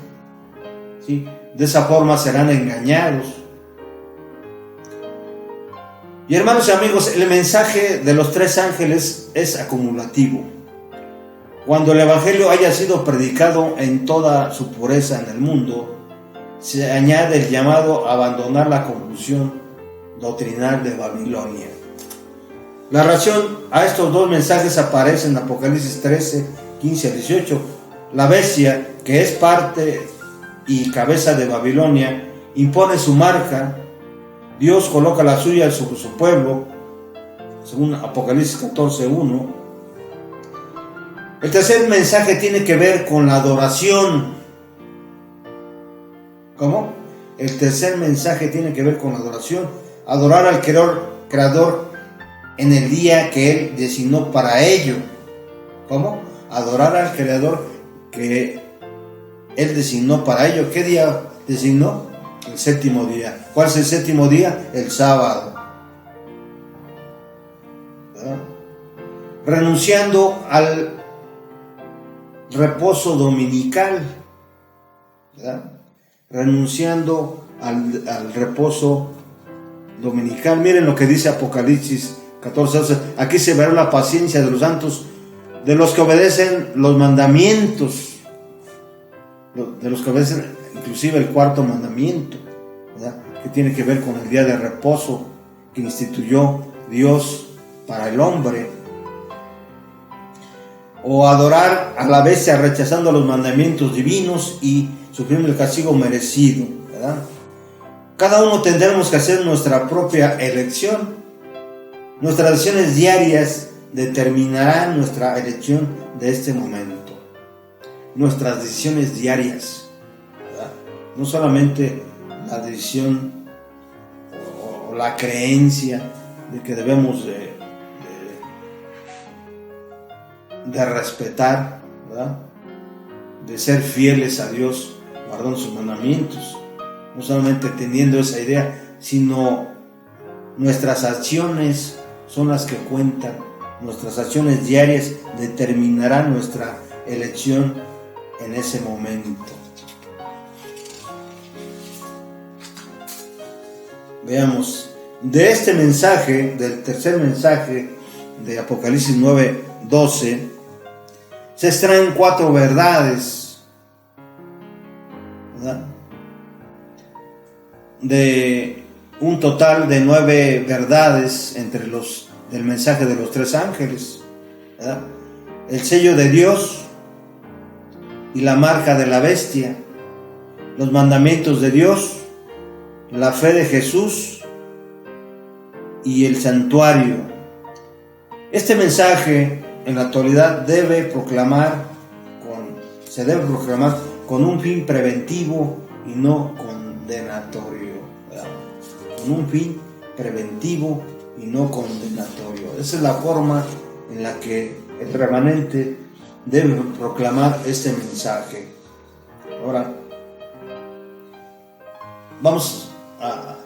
¿sí? De esa forma serán engañados. Y hermanos y amigos, el mensaje de los tres ángeles es acumulativo. Cuando el Evangelio haya sido predicado en toda su pureza en el mundo, se añade el llamado a abandonar la confusión doctrinal de Babilonia. La razón a estos dos mensajes aparece en Apocalipsis 13, 15 a 18. La bestia, que es parte y cabeza de Babilonia, impone su marca. Dios coloca la suya sobre su pueblo, según Apocalipsis 14, 1. El tercer mensaje tiene que ver con la adoración. ¿Cómo? El tercer mensaje tiene que ver con la adoración. Adorar al Creador en el día que Él designó para ello. ¿Cómo? Adorar al Creador que Él designó para ello. ¿Qué día designó? El séptimo día. ¿Cuál es el séptimo día? El sábado. ¿Verdad? Renunciando al reposo dominical. ¿Verdad? Renunciando al reposo dominical. Miren lo que dice Apocalipsis 14. Aquí se verá la paciencia de los santos, de los que obedecen los mandamientos, de los que obedecen inclusive el cuarto mandamiento, ¿verdad? Que tiene que ver con el día de reposo que instituyó Dios para el hombre. O adorar a la bestia rechazando los mandamientos divinos y sufriendo el castigo merecido, ¿verdad? Cada uno tendremos que hacer nuestra propia elección. Nuestras decisiones diarias determinarán nuestra elección de este momento. Nuestras decisiones diarias, ¿verdad? No solamente la decisión o la creencia de que debemos de respetar, ¿verdad? De ser fieles a Dios, guardando sus mandamientos. No solamente teniendo esa idea, sino nuestras acciones son las que cuentan. Nuestras acciones diarias determinarán nuestra elección en ese momento. Veamos, de este mensaje, del tercer mensaje de Apocalipsis 9, 12, se extraen 4 verdades, ¿verdad? De un total de 9 verdades entre los del mensaje de los tres ángeles, ¿verdad? El sello de Dios y la marca de la bestia, los mandamientos de Dios, la fe de Jesús y el santuario. Este mensaje en la actualidad se debe proclamar con un fin preventivo y no condenatorio, ¿verdad? Con un fin preventivo y no condenatorio. Esa es la forma en la que el remanente debe proclamar este mensaje. Ahora, vamos a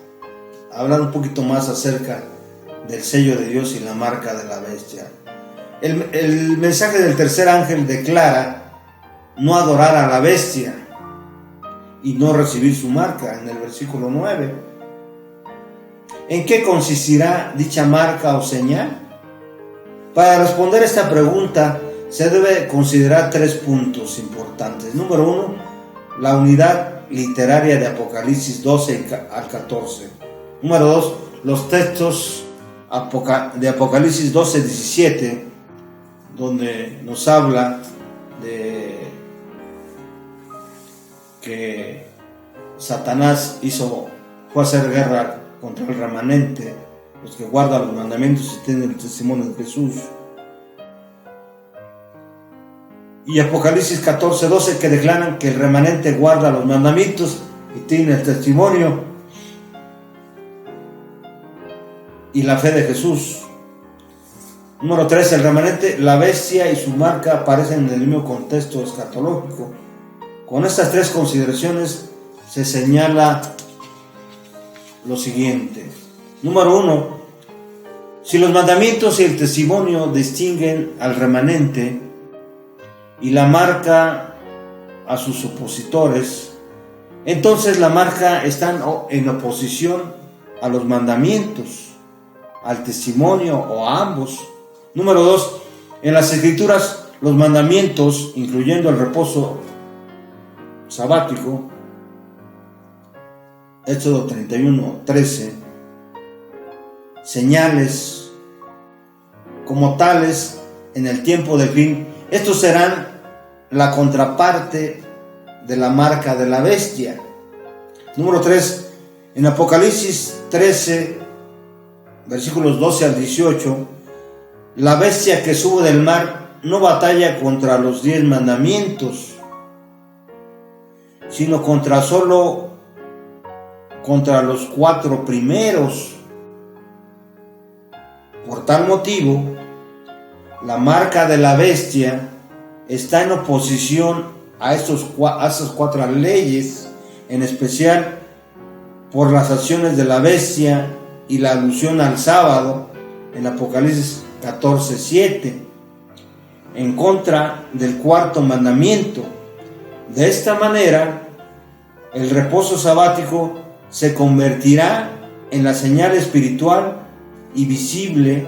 hablar un poquito más acerca del sello de Dios y la marca de la bestia. El mensaje del tercer ángel declara no adorar a la bestia y no recibir su marca en el versículo 9. ¿En qué consistirá dicha marca o señal? Para responder esta pregunta se debe considerar 3 puntos importantes. Número 1, la unidad literaria de Apocalipsis 12 al 14. Número 2, los textos de Apocalipsis 12, 17, donde nos habla de que Satanás fue a hacer guerra contra el remanente, los que guardan los mandamientos y tienen el testimonio de Jesús. Y Apocalipsis 14, 12, que declaran que el remanente guarda los mandamientos y tiene el testimonio y la fe de Jesús. Número 3, el remanente, la bestia y su marca aparecen en el mismo contexto escatológico. Con estas 3 consideraciones se señala lo siguiente. Número 1, si los mandamientos y el testimonio distinguen al remanente y la marca a sus opositores, entonces la marca está en oposición a los mandamientos, al testimonio o a ambos. Número 2, en las Escrituras los mandamientos, incluyendo el reposo sabático, Éxodo 31, 13, señales como tales en el tiempo del fin. Estos serán la contraparte de la marca de la bestia. Número 3, en Apocalipsis 13, versículos 12 al 18, la bestia que sube del mar no batalla contra los 10 mandamientos, sino contra los 4 primeros. Por tal motivo, la marca de la bestia está en oposición a esas 4 leyes, en especial por las acciones de la bestia y la alusión al sábado en Apocalipsis 14, 7, en contra del 4º mandamiento. De esta manera, el reposo sabático se convertirá en la señal espiritual y visible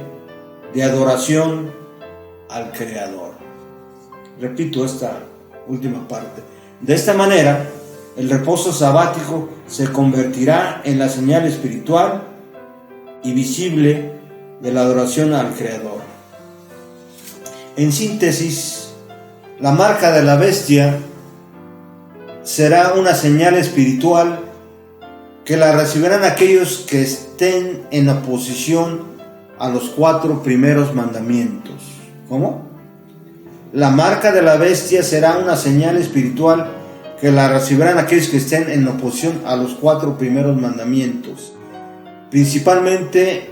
de adoración al Creador. Repito esta última parte. De esta manera, el reposo sabático se convertirá en la señal espiritual y visible de la adoración al Creador. En síntesis, la marca de la bestia será una señal espiritual que la recibirán aquellos que estén en oposición a los 4 primeros mandamientos. ¿Cómo? La marca de la bestia será una señal espiritual que la recibirán aquellos que estén en oposición a los 4 primeros mandamientos, principalmente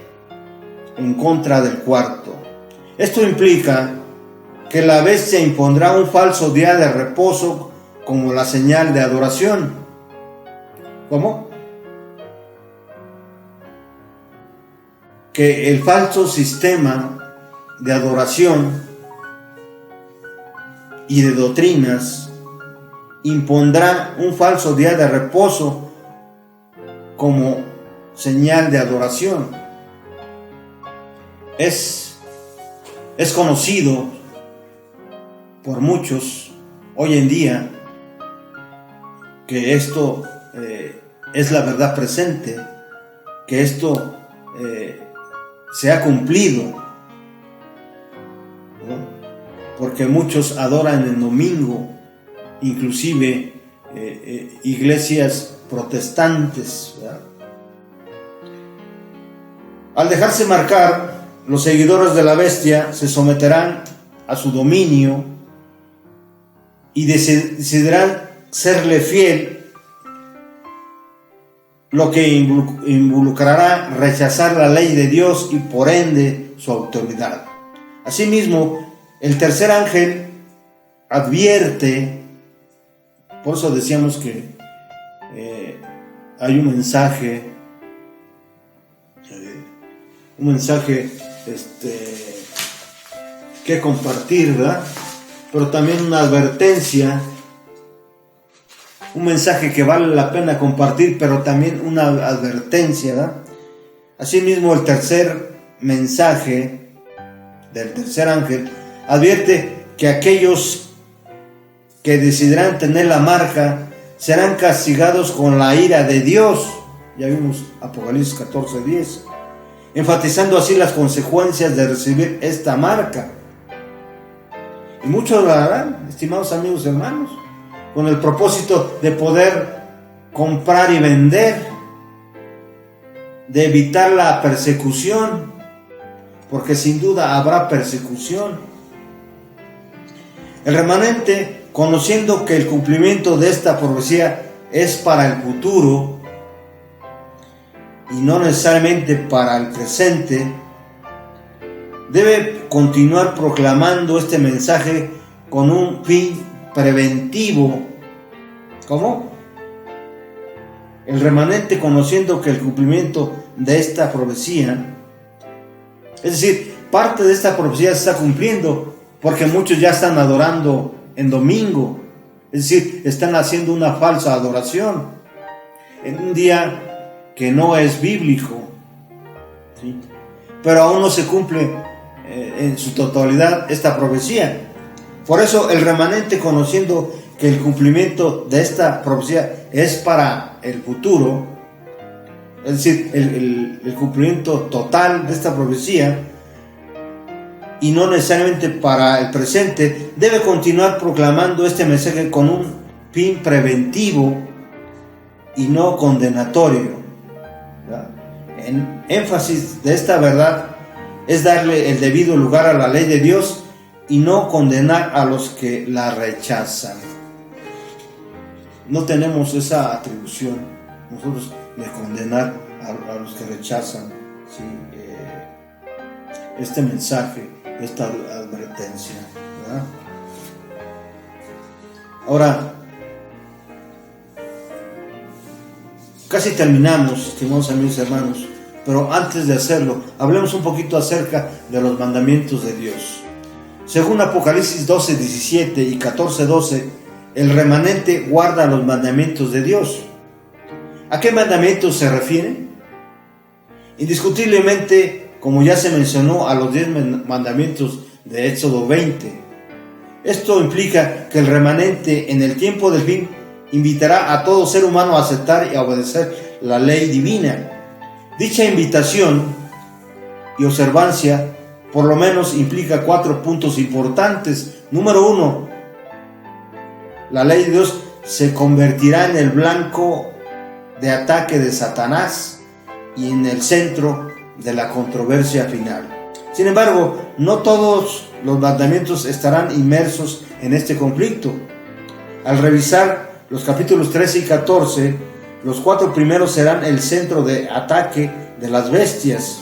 en contra del 4º. Esto implica que la bestia impondrá un falso día de reposo como la señal de adoración. ¿Cómo? Que el falso sistema de adoración y de doctrinas impondrá un falso día de reposo como señal de adoración. Es conocido por muchos hoy en día que esto es la verdad presente, que esto se ha cumplido, ¿no? Porque muchos adoran el domingo, inclusive iglesias protestantes, ¿verdad? Al dejarse marcar, los seguidores de la bestia se someterán a su dominio y decidirán serle fiel, lo que involucrará rechazar la ley de Dios y por ende su autoridad. Asimismo, el tercer ángel advierte, por eso decíamos que hay un mensaje que compartir, ¿verdad? Pero también una advertencia, un mensaje que vale la pena compartir, pero también una advertencia, ¿verdad? Asimismo, el tercer mensaje del tercer ángel, advierte que aquellos que decidirán tener la marca serán castigados con la ira de Dios. Ya vimos Apocalipsis 14:10, enfatizando así las consecuencias de recibir esta marca. Y muchos lo harán, estimados amigos y hermanos, con el propósito de poder comprar y vender, de evitar la persecución, porque sin duda habrá persecución. El remanente, conociendo que el cumplimiento de esta profecía es para el futuro y no necesariamente para el presente, debe continuar proclamando este mensaje con un fin preventivo. ¿Cómo? El remanente, conociendo que el cumplimiento de esta profecía, es decir, parte de esta profecía se está cumpliendo, porque muchos ya están adorando en domingo, es decir, están haciendo una falsa adoración en un día que no es bíblico, ¿sí? Pero aún no se cumple en su totalidad esta profecía. Por eso el remanente, conociendo que el cumplimiento de esta profecía es para el futuro, es decir, el cumplimiento total de esta profecía y no necesariamente para el presente, debe continuar proclamando este mensaje con un fin preventivo y no condenatorio, ¿verdad? En énfasis de esta verdad es darle el debido lugar a la ley de Dios y no condenar a los que la rechazan. No tenemos esa atribución nosotros de condenar a los que rechazan, ¿sí? Este mensaje, esta advertencia, ¿verdad? Ahora, casi terminamos, estimados amigos y hermanos, pero antes de hacerlo, hablemos un poquito acerca de los mandamientos de Dios. Según Apocalipsis 12:17 y 14:12, el remanente guarda los mandamientos de Dios. ¿A qué mandamientos se refieren? Indiscutiblemente, como ya se mencionó, a los 10 mandamientos de Éxodo 20. Esto implica que el remanente en el tiempo del fin invitará a todo ser humano a aceptar y a obedecer la ley divina. Dicha invitación y observancia por lo menos implica 4 puntos importantes. Número 1, la ley de Dios se convertirá en el blanco de ataque de Satanás y en el centro de la controversia final. Sin embargo, no todos los mandamientos estarán inmersos en este conflicto. Al revisar los capítulos 13 y 14, los 4 primeros serán el centro de ataque de las bestias,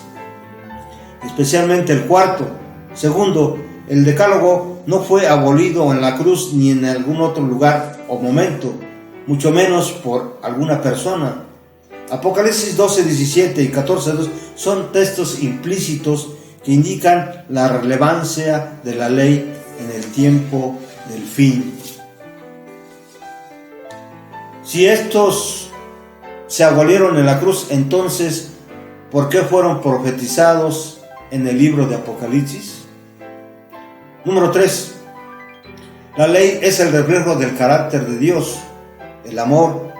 especialmente el cuarto. Segundo, el decálogo no fue abolido en la cruz ni en algún otro lugar o momento, mucho menos por alguna persona. Apocalipsis 12:17 y 14:2 son textos implícitos que indican la relevancia de la ley en el tiempo del fin. Si estos se abolieron en la cruz, entonces, ¿por qué fueron profetizados en el libro de Apocalipsis? Número 3. La ley es el reflejo del carácter de Dios, el amor,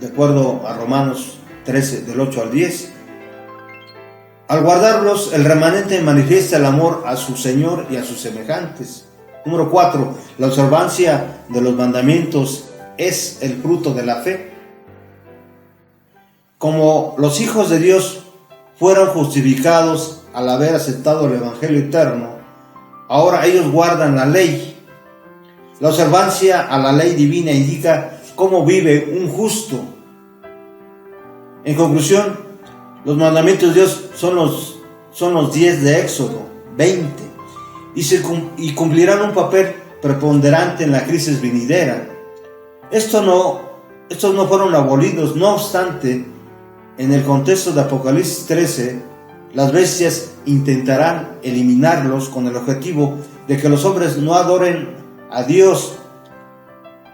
de acuerdo a Romanos 13, del 8 al 10. Al guardarlos, el remanente manifiesta el amor a su Señor y a sus semejantes. Número 4. La observancia de los mandamientos es el fruto de la fe. Como los hijos de Dios fueron justificados al haber aceptado el Evangelio eterno, ahora ellos guardan la ley. La observancia a la ley divina indica cómo vive un justo. En conclusión, los mandamientos de Dios son los 10 de Éxodo 20 y cumplirán un papel preponderante en la crisis venidera. Estos no fueron abolidos, no obstante, en el contexto de Apocalipsis 13, las bestias intentarán eliminarlos con el objetivo de que los hombres no adoren a Dios,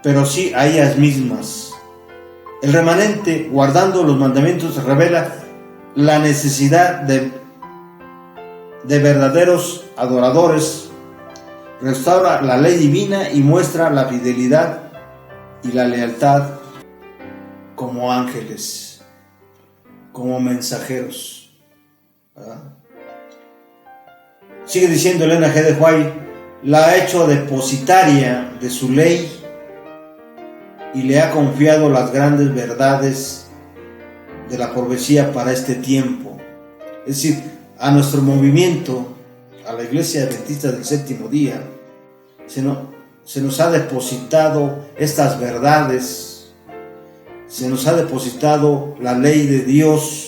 pero sí a ellas mismas. El remanente, guardando los mandamientos, revela la necesidad de de verdaderos adoradores, restaura la ley divina y muestra la fidelidad y la lealtad como ángeles, como mensajeros, ¿verdad? Sigue diciendo Elena G. de White, la ha hecho depositaria de su ley y le ha confiado las grandes verdades de la profecía para este tiempo. Es decir, a nuestro movimiento, a la Iglesia Adventista del Séptimo Día, se nos ha depositado estas verdades, se nos ha depositado la ley de Dios,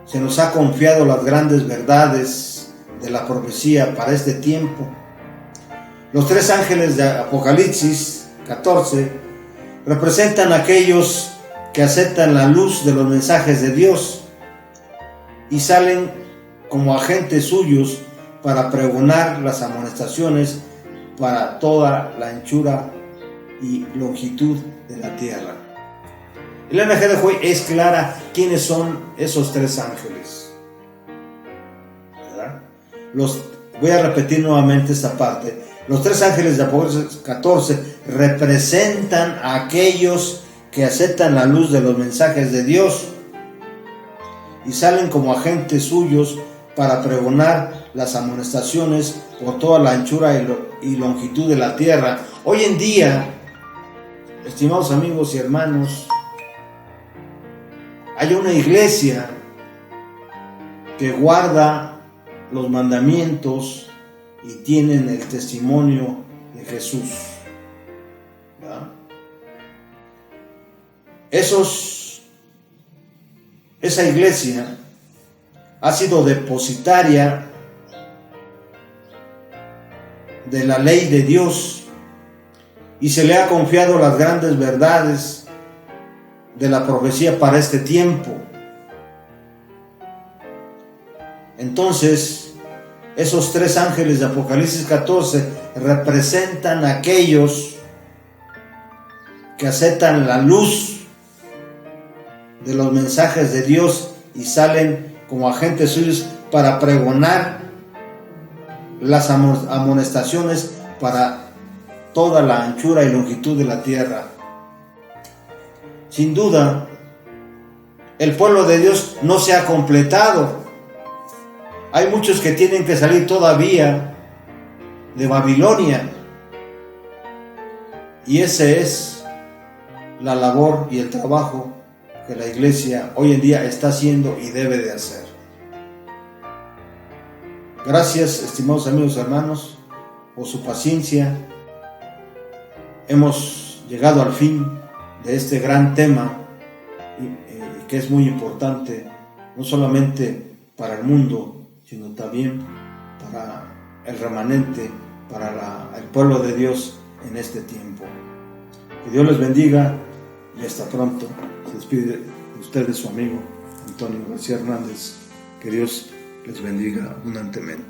se nos ha confiado las grandes verdades de la profecía para este tiempo. Los tres ángeles de Apocalipsis 14 representan a aquellos que aceptan la luz de los mensajes de Dios y salen como agentes suyos para pregonar las amonestaciones para toda la anchura y longitud de la tierra. Elena G. de White es clara quiénes son esos tres ángeles, ¿verdad? Voy a repetir nuevamente esta parte. Los tres ángeles de Apocalipsis 14 representan a aquellos que aceptan la luz de los mensajes de Dios y salen como agentes suyos para pregonar las amonestaciones por toda la anchura y longitud de la tierra. Hoy en día, estimados amigos y hermanos, hay una iglesia que guarda los mandamientos y tienen el testimonio de Jesús, ¿verdad? Esa iglesia ha sido depositaria de la ley de Dios y se le ha confiado las grandes verdades de la profecía para este tiempo. Entonces, esos tres ángeles de Apocalipsis 14 representan a aquellos que aceptan la luz de los mensajes de Dios y salen como agentes suyos para pregonar las amonestaciones para toda la anchura y longitud de la tierra. Sin duda, el pueblo de Dios no se ha completado. Hay muchos que tienen que salir todavía de Babilonia. Y ese es la labor y el trabajo que la iglesia hoy en día está haciendo y debe de hacer. Gracias, estimados amigos y hermanos, por su paciencia. Hemos llegado al fin de este gran tema que es muy importante, no solamente para el mundo, sino también para el remanente, para el pueblo de Dios en este tiempo. Que Dios les bendiga y hasta pronto. Se despide de ustedes su amigo Antonio García Hernández. Que Dios les bendiga abundantemente.